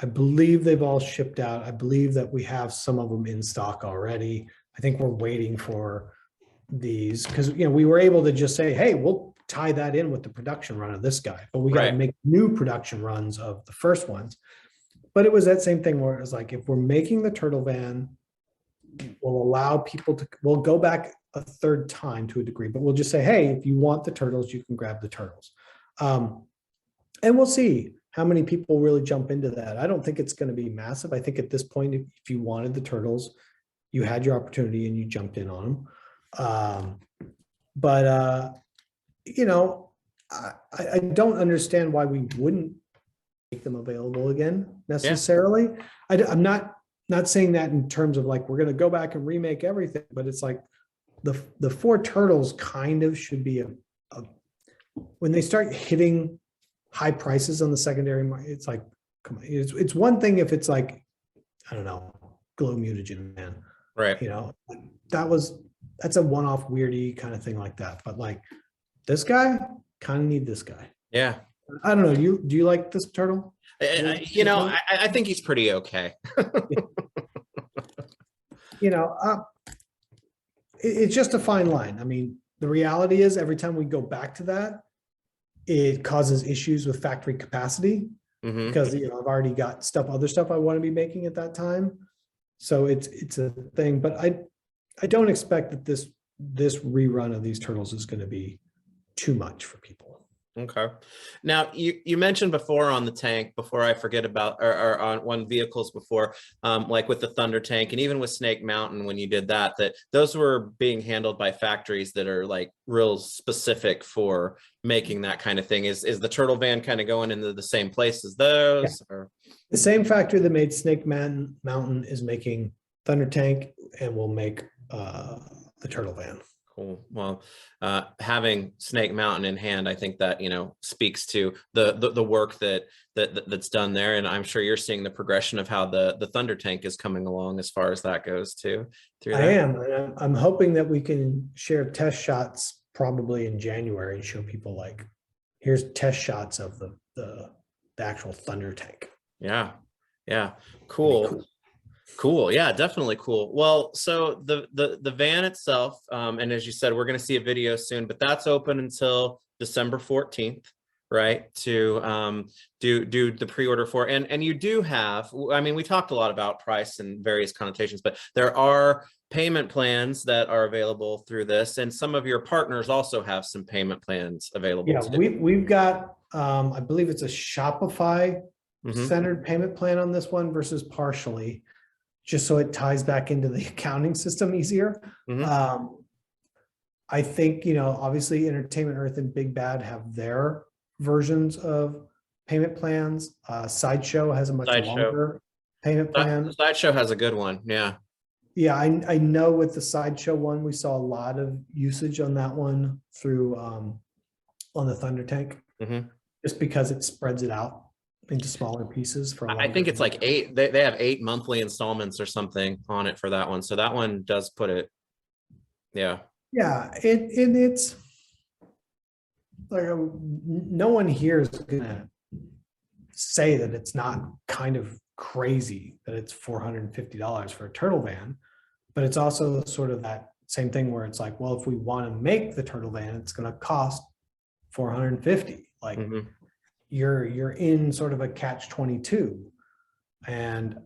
I believe they've all shipped out. I believe that we have some of them in stock already. I think we're waiting for these because, we were able to just say, hey, we'll tie that in with the production run of this guy, but we got to make new production runs of the first ones. But it was that same thing where it was like, if we're making the turtle van, we'll allow people we'll go back a third time to a degree, but we'll just say, hey, if you want the turtles, you can grab the turtles. And we'll see how many people really jump into that. I don't think it's going to be massive. I think at this point, if you wanted the turtles, you had your opportunity and you jumped in on them. But you know, I don't understand why we wouldn't make them available again necessarily. I'm not saying that in terms of like, we're going to go back and remake everything, but it's like the four turtles kind of should be when they start hitting high prices on the secondary market, it's like, come on, it's one thing if it's like, I don't know, Glow Mutagen Man, Right. you know, that's a one-off weirdy kind of thing like that. But like this guy, kind of need this guy. Yeah. I don't know. Do you like this turtle? You know, I think he's pretty okay. You know, it's just a fine line. I mean, the reality is every time we go back to that, it causes issues with factory capacity because, you know, I've already got other stuff I want to be making at that time. So it's a thing, but I don't expect that this rerun of these turtles is going to be too much for people. Okay. Now you mentioned before on the tank, before I forget about, or on vehicles before, like with the Thunder tank and even with Snake Mountain, when you did that those were being handled by factories that are like real specific for making that kind of thing. Is the turtle van kind of going into the same place as those? Yeah. Or? The same factory that made Snake Mountain is making Thunder tank and will make the turtle van. Cool. Well, having Snake Mountain in hand, I think that, you know, speaks to the work that's done there, and I'm sure you're seeing the progression of how the Thunder tank is coming along as far as that goes too. I am, and I'm hoping that we can share test shots probably in January and show people like, here's test shots of the actual Thunder tank. Yeah. Yeah. Cool. Cool. Yeah, definitely cool. Well, so the van itself, and as you said, we're going to see a video soon, but that's open until December 14th, right? To do the pre-order for, and you do have, I mean, we talked a lot about price and various connotations, but there are payment plans that are available through this, and some of your partners also have some payment plans available. Yeah, we've got, I believe it's a Shopify centered payment plan on this one versus partially, just so it ties back into the accounting system easier. I think, you know, obviously Entertainment Earth and Big Bad have their versions of payment plans. Sideshow has a much longer payment plan. Sideshow has a good one. Yeah. Yeah, I know with the Sideshow one, we saw a lot of usage on that one through on the Thunder tank, just because it spreads it out into smaller pieces. I think it's like 8, they have 8 monthly installments or something on it for that one. So that one does put it, yeah. Yeah, it's like no one here is gonna say that it's not kind of crazy that it's $450 for a turtle van, but it's also sort of that same thing where it's like, well, if we want to make the turtle van, it's going to cost $450. Like you're in sort of a catch-22. And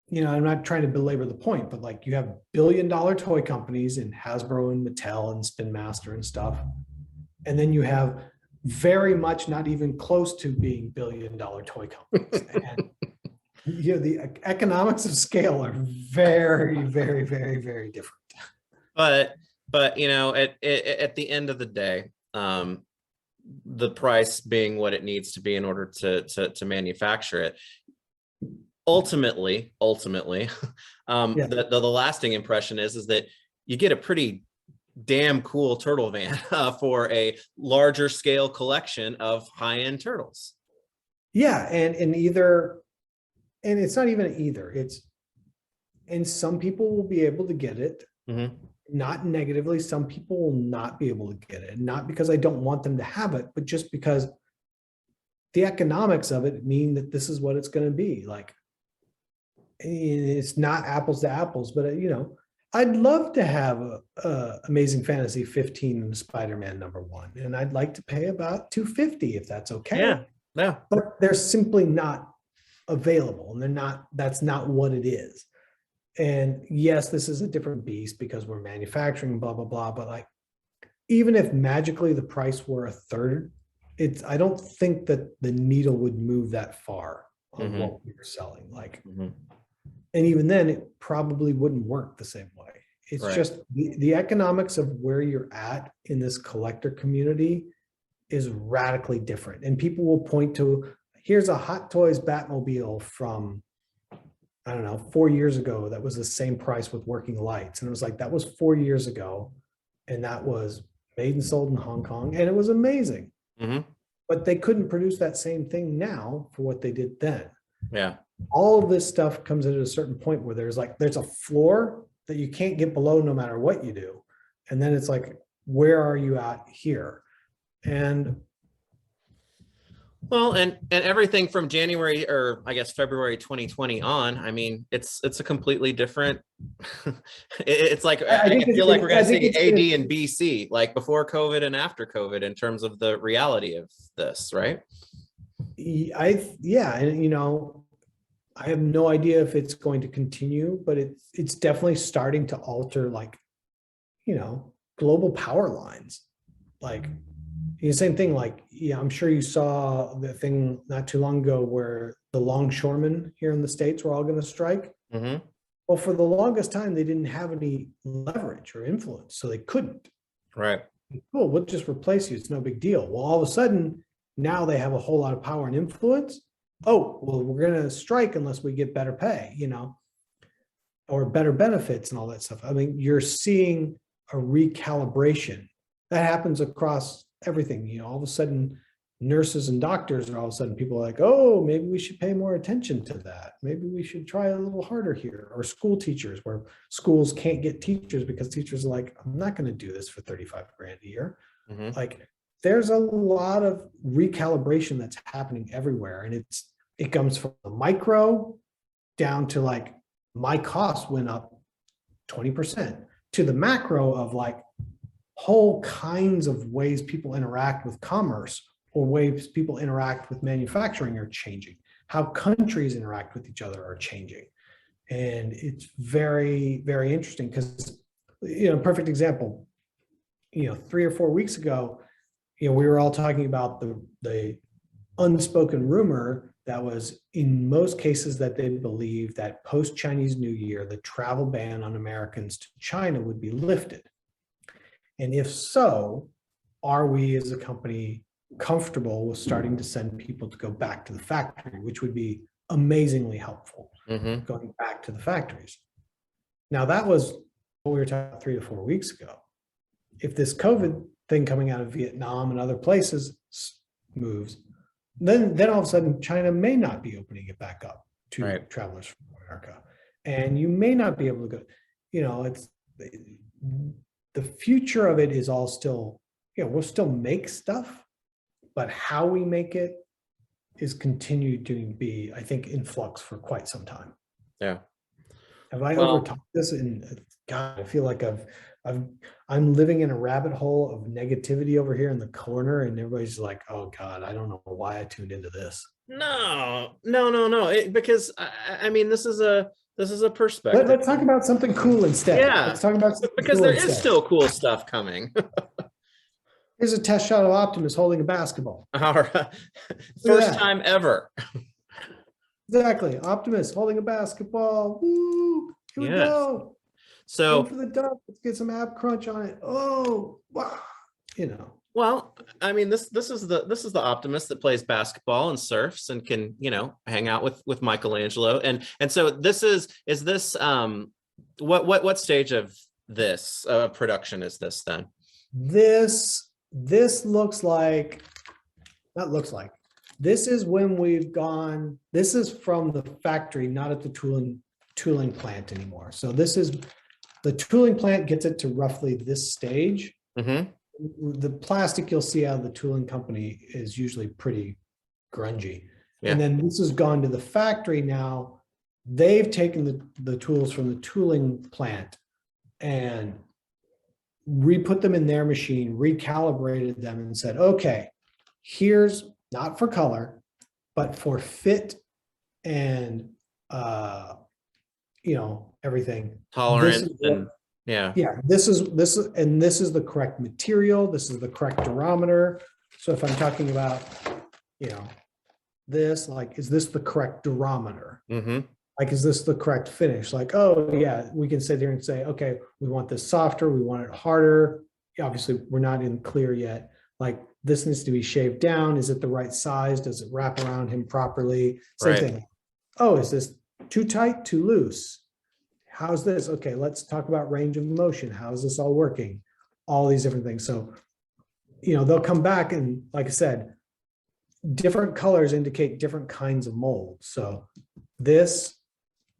you know, I'm not trying to belabor the point, but like you have billion-dollar toy companies in Hasbro and Mattel and Spin Master and stuff. And then you have very much not even close to being billion-dollar toy companies. And you know, the economics of scale are very, very, very, very different. But you know, at the end of the day, the price being what it needs to be in order to manufacture it, ultimately, the lasting impression is that you get a pretty damn cool turtle van for a larger scale collection of high-end turtles. Yeah, and it's not even either. And some people will be able to get it, not negatively. Some people will not be able to get it, not because I don't want them to have it, but just because the economics of it mean that this is what it's going to be. Like, it's not apples to apples, but you know, I'd love to have a Amazing Fantasy 15 and Spider-Man #1, and I'd like to pay about $250 if that's okay. Yeah. But they're simply not available, and that's not what it is. And yes, this is a different beast because we're manufacturing, blah, blah, blah. But like, even if magically the price were a third I don't think that the needle would move that far on Mhm. what we were selling. Like, Mhm. and even then, it probably wouldn't work the same way. It's Right. just the economics of where you're at in this collector community is radically different. And people will point to, here's a Hot Toys Batmobile from, I don't know, 4 years ago that was the same price with working lights. And it was like, that was 4 years ago. And that was made and sold in Hong Kong. And it was amazing. Mhm. But they couldn't produce that same thing now for what they did then. Yeah. All of this stuff comes at a certain point where there's a floor that you can't get below no matter what you do. And then it's like, where are you at here? And Well, and everything from January, or I guess February 2020 on, I mean, it's a completely different. It's like I feel like we're gonna see AD and BC, like before COVID and after COVID, in terms of the reality of this, right? yeah, and I have no idea if it's going to continue, but it's definitely starting to alter, like, global power lines. Like, the same thing, like, yeah, I'm sure you saw the thing not too long ago where the longshoremen here in the States were all going to strike. Mm-hmm. Well, for the longest time, they didn't have any leverage or influence, so they couldn't. Right. Cool, we'll just replace you. It's no big deal. Well, all of a sudden, now they have a whole lot of power and influence. Oh, well, we're going to strike unless we get better pay, or better benefits and all that stuff. I mean, you're seeing a recalibration that happens across everything. All of a sudden, nurses and doctors are all of a sudden, people are like, oh, maybe we should pay more attention to that. Maybe we should try a little harder here. Or school teachers, where schools can't get teachers because teachers are like, I'm not going to do this for 35 grand a year. Mm-hmm. Like, there's a lot of recalibration that's happening everywhere. And it comes from the micro down to like, my cost went up 20%, to the macro of like whole kinds of ways people interact with commerce, or ways people interact with manufacturing are changing. How countries interact with each other are changing. And it's very, very interesting because, perfect example, 3 or 4 weeks ago, we were all talking about the unspoken rumor that was, in most cases, that they believed that post-Chinese New Year, the travel ban on Americans to China would be lifted. And if so, are we as a company comfortable with starting to send people to go back to the factory, which would be amazingly helpful, Mm-hmm. going back to the factories. Now, that was what we were talking about 3 to 4 weeks ago. If this COVID thing coming out of Vietnam and other places moves, then all of a sudden China may not be opening it back up to travelers from America, and you may not be able to go. It's the future of it is all still, we'll still make stuff, but how we make it is continued to be, I think, in flux for quite some time. Yeah. Have I overtalked this? And God, I feel like I'm living in a rabbit hole of negativity over here in the corner, and everybody's like, "Oh God, I don't know why I tuned into this." No. Because I mean, this is a perspective. Let's talk about something cool instead. Yeah. Let's talk about something because cool there instead. is still cool stuff coming. Here's a test shot of Optimus holding a basketball. All right. First time ever. Exactly. Optimus holding a basketball. Woo! Here we go. So for the dunk. Let's get some ab crunch on it. Oh, wow. Well, I mean, this is the Optimus that plays basketball and surfs and can, hang out with Michelangelo. And so is this what stage of this production is this then? This looks like, this is when we've gone, this is from the factory, not at the tooling plant anymore. So this is, the tooling plant gets it to roughly this stage. Mm-hmm. The plastic you'll see out of the tooling company is usually pretty grungy. Yeah. And then this has gone to the factory now. They've taken the tools from the tooling plant and re-put them in their machine, recalibrated them, and said, okay, here's, not for color, but for fit and everything. Tolerant and this is the correct material. This is the correct durometer. So if I'm talking about, you know, this, like, is this the correct durometer? Mm-hmm. Like, is this the correct finish? Like, oh yeah, we can sit here and say, okay, we want this softer, we want it harder. Obviously, we're not in clear yet. Like, this needs to be shaved down. Is it the right size? Does it wrap around him properly? Same Right. thing. Oh, is this too tight, too loose? How's this? Okay, let's talk about range of motion. How is this all working? All these different things. So, you know, they'll come back and, like I said, different colors indicate different kinds of molds. So this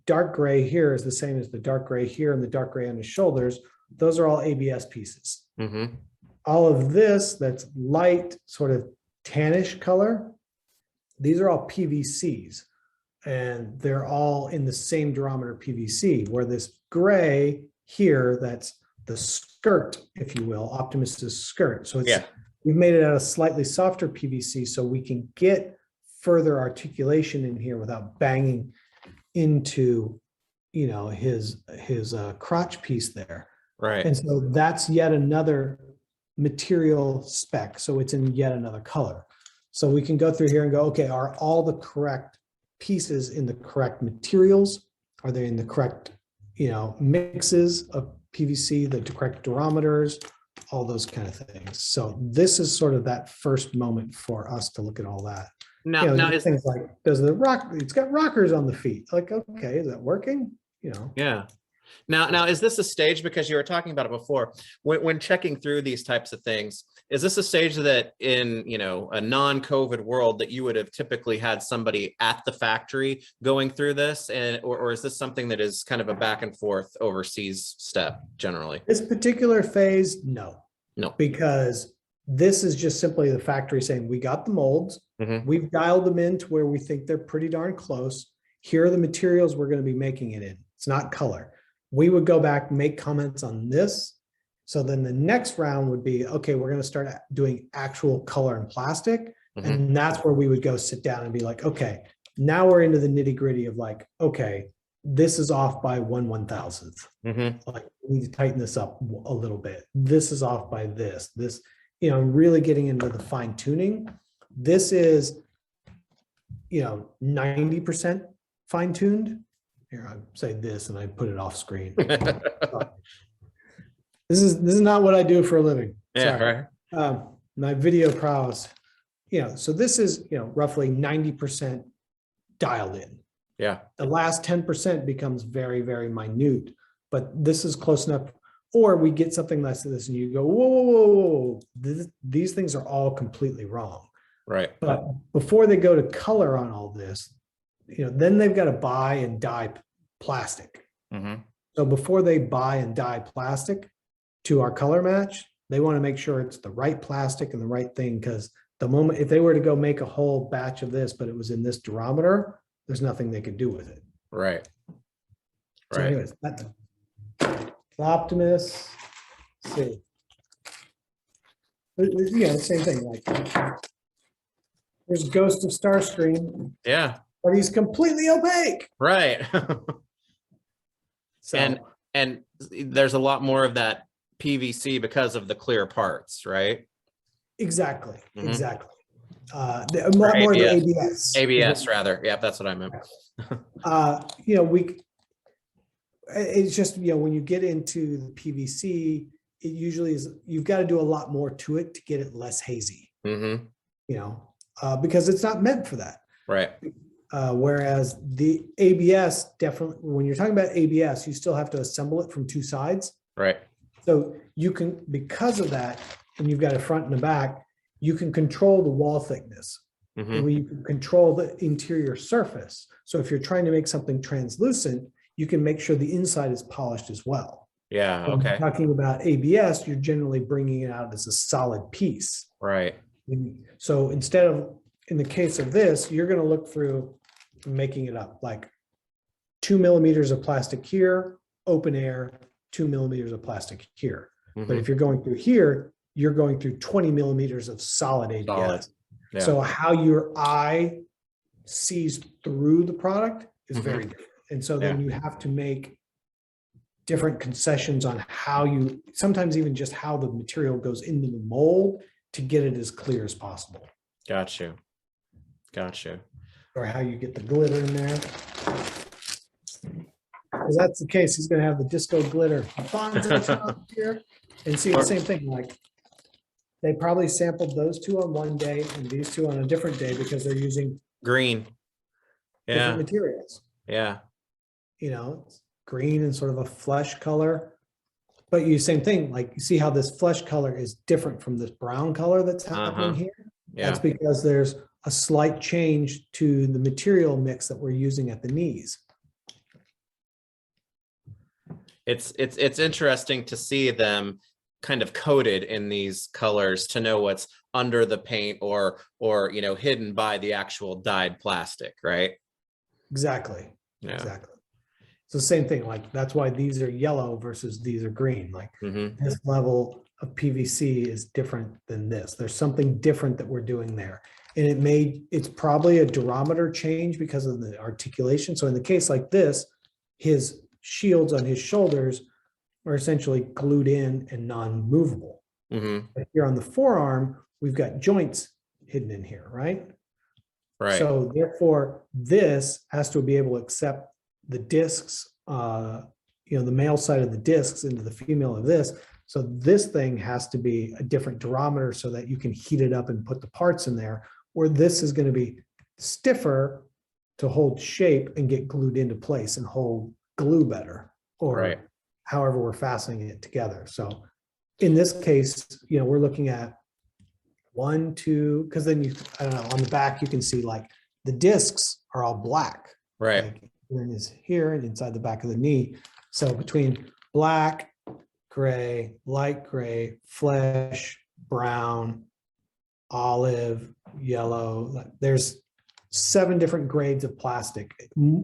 dark gray here is the same as the dark gray here and the dark gray on his shoulders. Those are all ABS pieces. Mm-hmm. All of this that's light, sort of tannish color, these are all PVCs. And they're all in the same durometer PVC, where this gray here, that's the skirt, if you will, Optimus's skirt. So it's, we've made it out of slightly softer PVC so we can get further articulation in here without banging into, you know, his crotch piece there. Right. And so that's yet another material spec. So it's in yet another color. So we can go through here and go, okay, are all the correct pieces in the correct materials? Are they in the correct, you know, mixes of PVC, the correct durometers, all those kind of things. So this is sort of that first moment for us to look at all that. Now, You know, now things like, does the rock, it's got rockers on the feet. Like, okay, is that working? You know? yeah. Now, is this a stage, because you were talking about it before, when checking through these types of things, is this a stage that in, you know, a non-COVID world that you would have typically had somebody at the factory going through this, and or is this something that is kind of a back and forth overseas step generally? This particular phase, no. No. Because this is just simply the factory saying, we got the molds, Mm-hmm. we've dialed them in to where we think they're pretty darn close. Here are the materials we're going to be making it in. It's not color. We would go back, make comments on this. So then the next round would be, okay, we're going to start doing actual color and plastic. Mm-hmm. And that's where we would go sit down and be like, okay, now we're into the nitty gritty of like, okay, this is off by 1/1000th. Mm-hmm. Like, we need to tighten this up a little bit. This is off by this, you know, really getting into the fine tuning. This is, you know, 90% fine tuned. Here, I say this and I put it off screen. This is not what I do for a living. Yeah, Sorry. right. My video prowess, you know, so this is, you know, roughly 90% dialed in. Yeah. The last 10% becomes very, very minute, but this is close enough. Or we get something less than this and you go, whoa, whoa, whoa, whoa. These things are all completely wrong. Right. But before they go to color on all this, you know, then they've got to buy and dye plastic. Mm-hmm. So before they buy and dye plastic to our color match, they want to make sure it's the right plastic and the right thing. Because the moment, if they were to go make a whole batch of this, but it was in this durometer, there's nothing they could do with it. Right. So anyways, that's Optimus. Let's see. Yeah, same thing. Like, there's Ghost of Starscream. Yeah. But he's completely opaque. Right. So, and there's a lot more of that PVC because of the clear parts, right? exactly, Mhm. exactly. A lot more of the ABS. ABS rather. Yeah, that's what I meant. You know, it's just, you know, when you get into the PVC, it usually is, you've got to do a lot more to it to get it less hazy, Mm-hmm. you know, because it's not meant for that. Right. Whereas the ABS, definitely, when you're talking about ABS, you still have to assemble it from two sides. Right. So you can, because of that, and you've got a front and a back, you can control the wall thickness. Mm-hmm. And you can control the interior surface. So if you're trying to make something translucent, you can make sure the inside is polished as well. Yeah. When you're Okay. talking about ABS, you're generally bringing it out as a solid piece. Right. So instead of, in the case of this, you're going to look through making it up like 2 millimeters of plastic here, open air, 2 millimeters of plastic here. But Mhm. if you're going through here, you're going through 20 millimeters of solid ABS. Solid. Yeah. So how your eye sees through the product is Mhm. very different. And so then you have to make different concessions on how you, sometimes even just how the material goes into the mold to get it as clear as possible. Got you. Got you. Or how you get the glitter in there. Because that's the case, he's gonna have the disco glitter bonds on top here. And see the same thing, like they probably sampled those two on one day and these two on a different day because they're using Green. different Yeah. materials. Yeah. You know, it's green and sort of a flesh color. But you same thing, like you see how this flesh color is different from this brown color that's happening here. That's Yeah. because there's a slight change to the material mix that we're using at the knees. It's interesting to see them kind of coated in these colors to know what's under the paint or you know, hidden by the actual dyed plastic, right? Exactly. Yeah. Exactly. It's the same thing. Like that's why these are yellow versus these are green. Like this level of PVC is different than this. There's something different that we're doing there. And it's probably a durometer change because of the articulation. So in the case like this, his shields on his shoulders are essentially glued in and non-movable. But here on the forearm, we've got joints hidden in here, right? Right. So therefore, this has to be able to accept the discs, you know, the male side of the discs into the female of this. So this thing has to be a different durometer so that you can heat it up and put the parts in there, or this is going to be stiffer to hold shape and get glued into place and hold glue better, or however we're fastening it together. So in this case, you know, we're looking at 1, 2, because then you, I don't know, on the back, you can see like the discs are all black. Right. Like, Buren is here and inside the back of the knee. So between black, gray, light gray, flesh, brown, olive, yellow, there's 7 different grades of plastic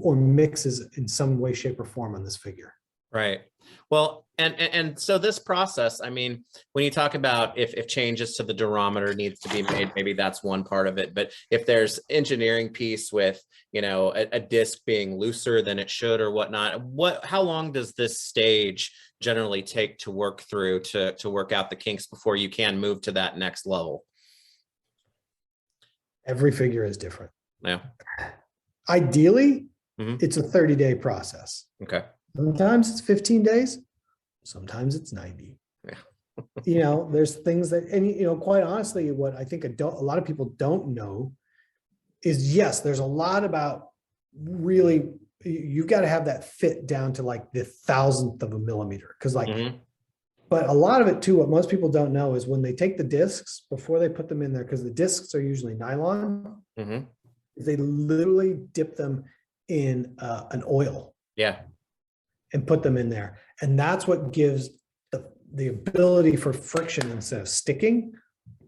or mixes in some way, shape, or form on this figure. Right. Well, and so this process, I mean, when you talk about if changes to the durometer needs to be made, maybe that's one part of it. But if there's engineering piece with, you know, a disc being looser than it should or whatnot, how long does this stage generally take to work through to work out the kinks before you can move to that next level? Every figure is different. Yeah. Ideally, it's a 30-day process. Okay. Sometimes it's 15 days. Sometimes it's 90. Yeah. You know, there's things that, and you know, quite honestly, what I think a lot of people don't know is, yes, there's a lot about really, you've got to have that fit down to like the 1,000th of a millimeter. Cause like, but a lot of it too, what most people don't know is when they take the discs before they put them in there, because the discs are usually nylon, they literally dip them in an oil. Yeah. And put them in there. And that's what gives the ability for friction instead of sticking.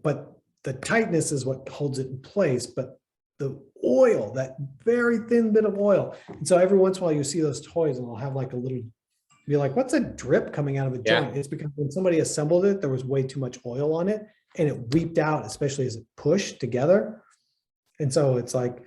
But the tightness is what holds it in place. But the oil, that very thin bit of oil. And so every once in a while you see those toys and they'll have like a little, you're like, what's a drip coming out of a joint? It's because when somebody assembled it, there was way too much oil on it and it weeped out, especially as it pushed together. And so it's like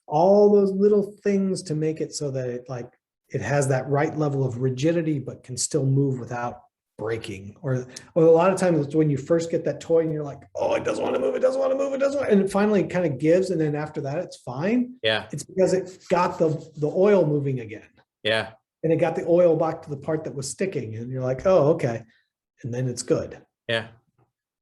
all those little things to make it so that it like, it has that right level of rigidity, but can still move without breaking. Or a lot of times it's when you first get that toy and you're like, oh, it doesn't want to move, it doesn't want to move, it doesn't want, and it finally kind of gives. And then after that, it's fine. Yeah. It's because it got the oil moving again. Yeah. And it got the oil back to the part that was sticking. And you're like, oh, okay. And then it's good. Yeah.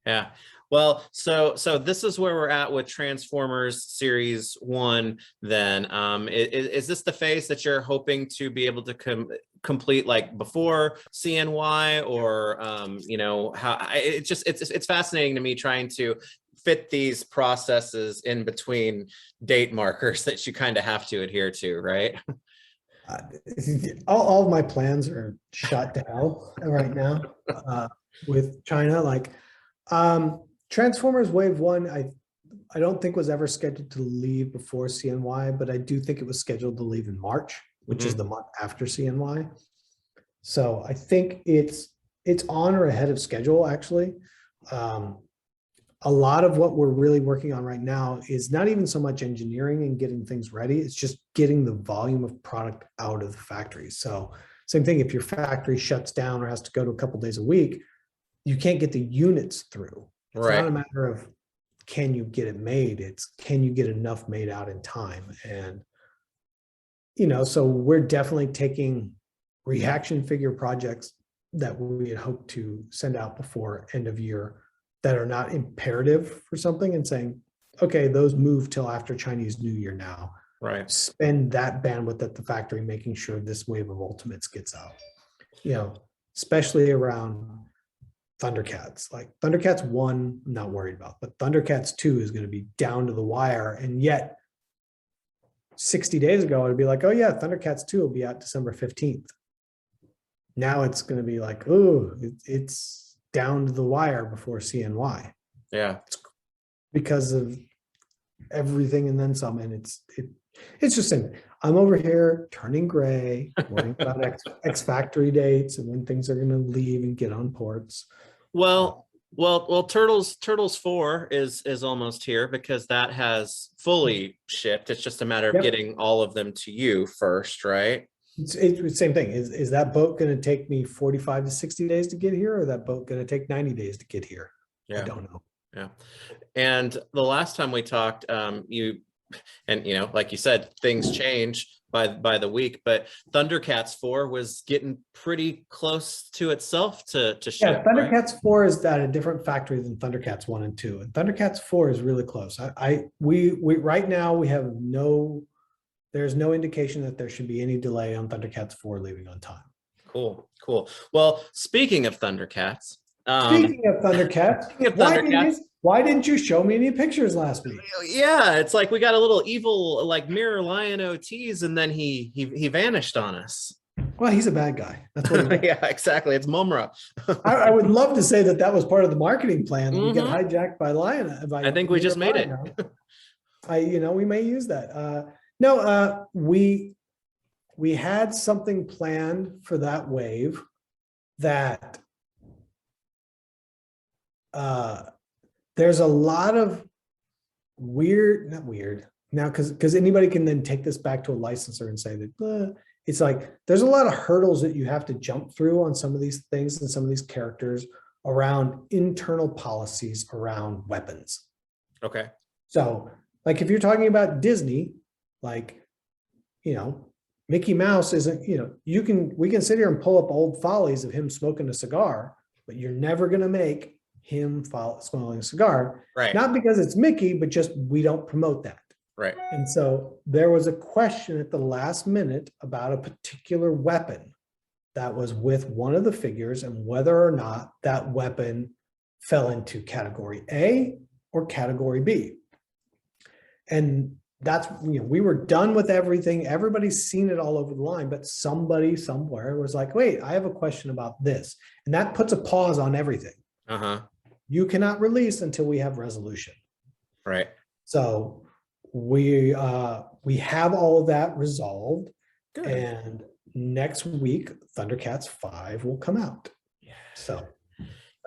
Yeah. Well, so this is where we're at with Transformers Series 1 then. Is this the phase that you're hoping to be able to complete like before CNY, or you know, how it's fascinating to me trying to fit these processes in between date markers that you kind of have to adhere to, right? All of my plans are shot to hell right now with China. Like Transformers Wave 1, I don't think was ever scheduled to leave before CNY, but I do think it was scheduled to leave in March, which is the month after CNY. So I think it's on or ahead of schedule, actually. A lot of what we're really working on right now is not even so much engineering and getting things ready. It's just getting the volume of product out of the factory. So same thing, if your factory shuts down or has to go to a couple days a week, you can't get the units through. It's not Right. a matter of can you get it made, it's can you get enough made out in time. And so we're definitely taking reaction figure projects that we had hoped to send out before end of year that are not imperative for something and saying, okay, those move till after Chinese New Year now. Right. Spend that bandwidth at the factory making sure this wave of Ultimates gets out. Especially around ThunderCats. Like ThunderCats 1, I'm not worried about, but ThunderCats 2 is going to be down to the wire. And yet 60 days ago, it'd be like, oh yeah, ThunderCats 2 will be out December 15th. Now it's going to be like, oh, it's down to the wire before CNY. Yeah. Because of everything and then some. And it's just saying, I'm over here turning gray, worrying about X factory dates and when things are going to leave and get on ports. Well, Turtles 4 is almost here because that has fully shipped. It's just a matter of getting all of them to you first, right? It's the same thing. Is that boat going to take me 45 to 60 days to get here, or that boat going to take 90 days to get here? I don't know. Yeah. And the last time we talked, like you said, things change by the week, but ThunderCats 4 was getting pretty close to itself to ship. Yeah, ThunderCats 4 is at a different factory than ThunderCats 1 and 2. And ThunderCats 4 is really close. We right now we have there's no indication that there should be any delay on ThunderCats 4 leaving on time. Cool. Well, speaking of ThunderCats, why didn't you show me any pictures last week? Yeah, it's like we got a little evil like mirror lion OTs, and then he vanished on us. Well, he's a bad guy. That's what. Yeah, exactly. It's Mumra. I would love to say that was part of the marketing plan. We get hijacked by lion. I think we just made it. We may use that. No, we had something planned for that wave that there's a lot of not weird now, because anybody can then take this back to a licensor and say that it's like there's a lot of hurdles that you have to jump through on some of these things and some of these characters around internal policies around weapons. Okay. So like if you're talking about Disney, like, Mickey Mouse isn't, we can sit here and pull up old follies of him smoking a cigar, but you're never going to make him smoking a cigar. Right. Not because it's Mickey, but just we don't promote that. Right. And so there was a question at the last minute about a particular weapon that was with one of the figures and whether or not that weapon fell into category A or category B. And that's, we were done with everything. Everybody's seen it all over the line, but somebody somewhere was like, wait, I have a question about this. And that puts a pause on everything. You cannot release until we have resolution. Right. So we have all of that resolved. Good. And next week, ThunderCats 5 will come out. Yeah. So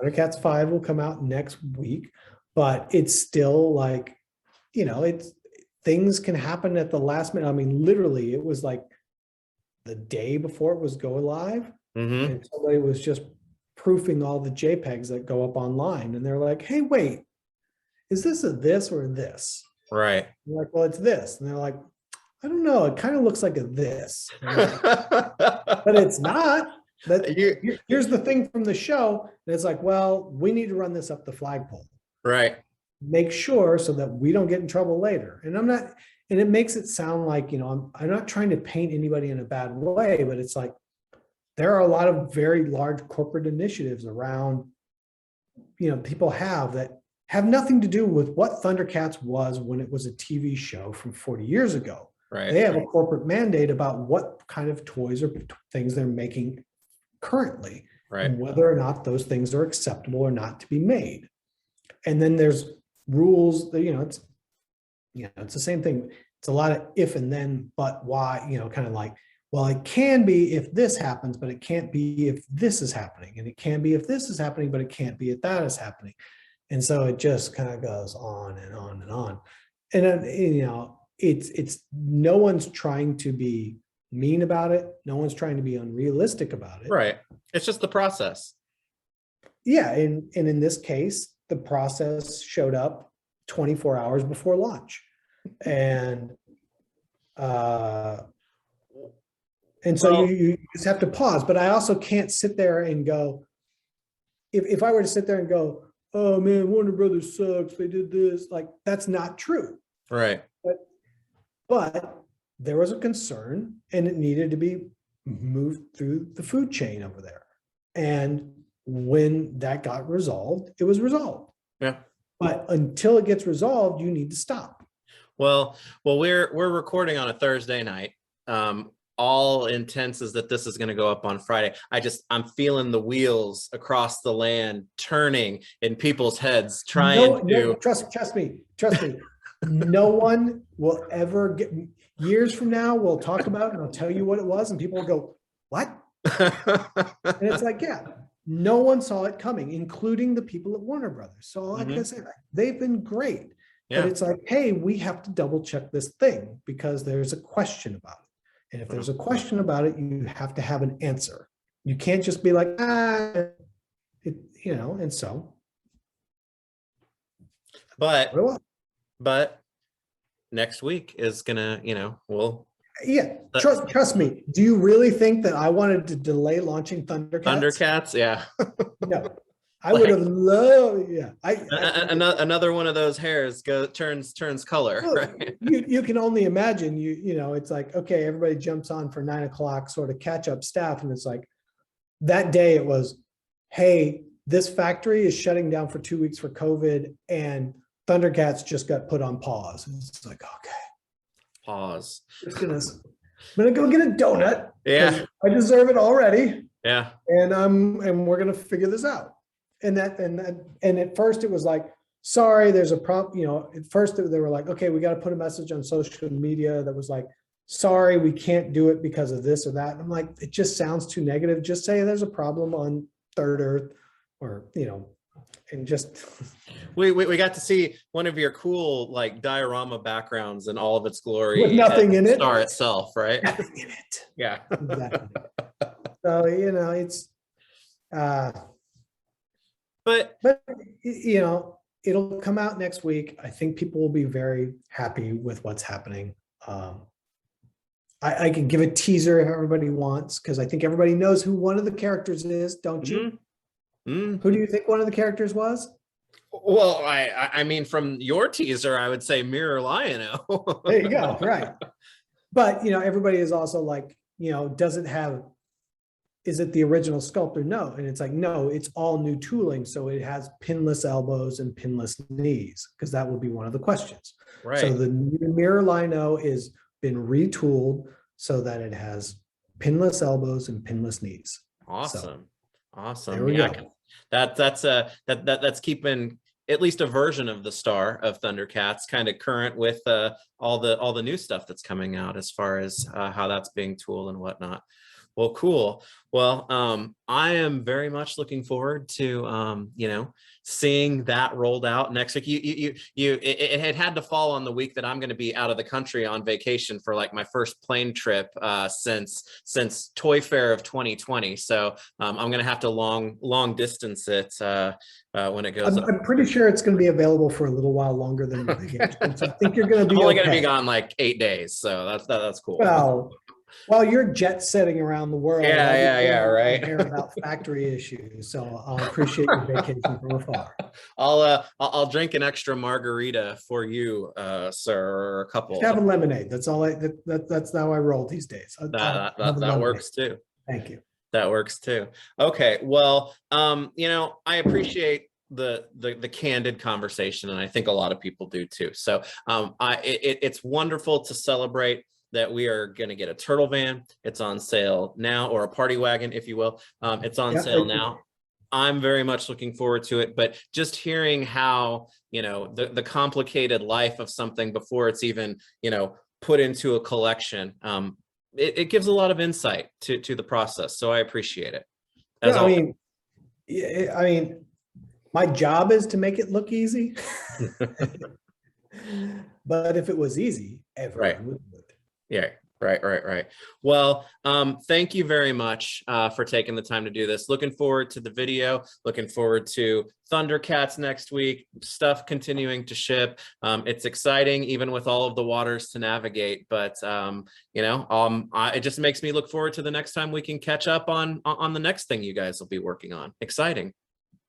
ThunderCats 5 will come out next week, but it's still like, things can happen at the last minute. I mean, literally, it was like the day before it was go live, and somebody was just proofing all the JPEGs that go up online, and they're like, "Hey, wait, is this a this or a this?" Right. I'm like, "Well, it's this," and they're like, "I don't know. It kind of looks like a this, but it's not." Here's the thing from the show, and it's like, "Well, we need to run this up the flagpole." Right. Make sure so that we don't get in trouble later. And it makes it sound like, I'm not trying to paint anybody in a bad way, but it's like, there are a lot of very large corporate initiatives around, people that have nothing to do with what ThunderCats was when it was a TV show from 40 years ago. Right. They have a corporate mandate about what kind of toys or things they're making currently, right, and whether or not those things are acceptable or not to be made. And then there's rules that, it's the same thing. It's a lot of if and then, but why, kind of like, well, it can be if this happens, but it can't be if this is happening. And it can be if this is happening, but it can't be if that is happening. And so it just kind of goes on and on and on. And, it's no one's trying to be mean about it. No one's trying to be unrealistic about it. Right. It's just the process. Yeah. And in this case, the process showed up 24 hours before launch. And so Well- you just have to pause. But I also can't sit there and go, if I were to sit there and go, oh man, Warner Brothers sucks, they did this, like, that's not true. Right. But there was a concern and it needed to be moved through the food chain over there. And when that got resolved, it was resolved. Yeah. But until it gets resolved, you need to stop. Well, we're recording on a Thursday night. All intents is that this is going to go up on Friday. I'm feeling the wheels across the land turning in people's heads, trying to trust me. No one will ever get, years from now, we'll talk about it and I'll tell you what it was and people will go, what? And it's like, yeah, no one saw it coming, including the people at Warner Brothers. So like I said, they've been great. Yeah. But it's like, hey, we have to double check this thing because there's a question about it. And if there's a question about it, you have to have an answer. You can't just be like, and so. But next week is gonna, yeah, trust me. Do you really think that I wanted to delay launching ThunderCats? ThunderCats, yeah. No, I would have loved, yeah. Another one of those hairs turns color. Well, right? you can only imagine. It's like, okay, everybody jumps on for 9 o'clock sort of catch up staff, and it's like that day it was, hey, this factory is shutting down for 2 weeks for COVID, and ThunderCats just got put on pause. And it's like, okay, pause. I'm gonna go get a donut. Yeah, I deserve it already. Yeah, and we're gonna figure this out. And at first it was like, sorry, there's a problem. At first they were like, okay, we got to put a message on social media that was like, sorry, we can't do it because of this or that. And I'm like, it just sounds too negative. Just say there's a problem on Third Earth, or and just. we got to see one of your cool like diorama backgrounds in all of its glory. With nothing in it. Star itself, right? Nothing in it. Yeah. Exactly. So it's. But it'll come out next week. I think people will be very happy with what's happening. I can give a teaser if everybody wants, because I think everybody knows who one of the characters is, don't you? Who do you think one of the characters was? Well, I mean, from your teaser, I would say Mirror Lion-O. There you go, right. But everybody is also like, does it have? Is it the original sculptor? No. And it's like, no, it's all new tooling. So it has pinless elbows and pinless knees, because that will be one of the questions. Right. So the Mirror Lion-O is been retooled so that it has pinless elbows and pinless knees. Awesome. So, awesome. there we go. That's keeping at least a version of the star of ThunderCats kind of current with all the new stuff that's coming out as far as how that's being tooled and whatnot. Well, cool. Well, I am very much looking forward to, seeing that rolled out next week. It had to fall on the week that I'm going to be out of the country on vacation for like my first plane trip since Toy Fair of 2020. So I'm going to have to long distance it when it goes up. I'm pretty sure it's going to be available for a little while longer than the vacation. So I think you're going to be I'm only okay. going to be gone like 8 days. So that's cool. Well, while you're jet setting around the world, right. Hear about factory issues, so I'll appreciate your vacation from afar. I'll drink an extra margarita for you, sir, or a couple. Just have a lemonade. That's all. That's how I roll these days. That works too. Thank you. That works too. Okay, well, I appreciate the candid conversation, and I think a lot of people do too. So it's wonderful to celebrate that we are going to get a turtle van. It's on sale now, or a party wagon, if you will. It's on sale now. I'm very much looking forward to it, but just hearing how, the complicated life of something before it's even, put into a collection, it gives a lot of insight to the process. So I appreciate it. I mean, my job is to make it look easy, but if it was easy, everyone would do it. Yeah, Right. Well, thank you very much for taking the time to do this. Looking forward to the video, looking forward to ThunderCats next week, stuff continuing to ship. It's exciting, even with all of the waters to navigate, but it just makes me look forward to the next time we can catch up on the next thing you guys will be working on. Exciting.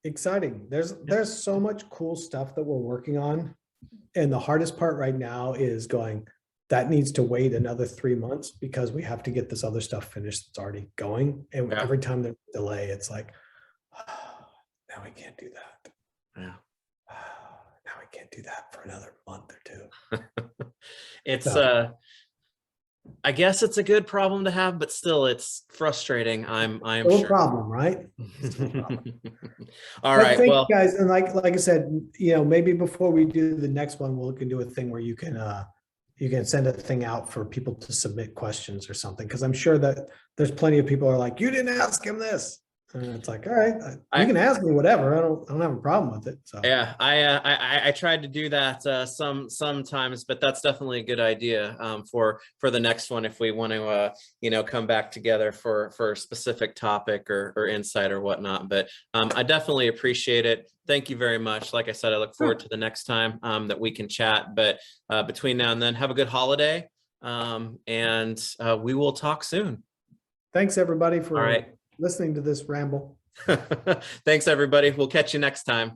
There's so much cool stuff that we're working on. And the hardest part right now is going, that needs to wait another 3 months because we have to get this other stuff finished that's already going. And every time there's a delay, it's like, now we can't do that. Yeah. Now we can't do that for another month or two. It's I guess it's a good problem to have, but still it's frustrating. I'm no sure. Problem, right? No problem. All right. Thank Well, you guys. And like I said, maybe before we do the next one, we can do a thing where you can send a thing out for people to submit questions or something. Cause I'm sure that there's plenty of people are like, you didn't ask him this. And it's like, all right, you can ask me whatever. I don't have a problem with it. So yeah, I tried to do that sometimes, but that's definitely a good idea for the next one if we want to come back together for a specific topic or insight or whatnot. But I definitely appreciate it. Thank you very much. Like I said, I look forward to the next time that we can chat. But between now and then, have a good holiday, and we will talk soon. Thanks everybody for All right. listening to this ramble. Thanks everybody. We'll catch you next time.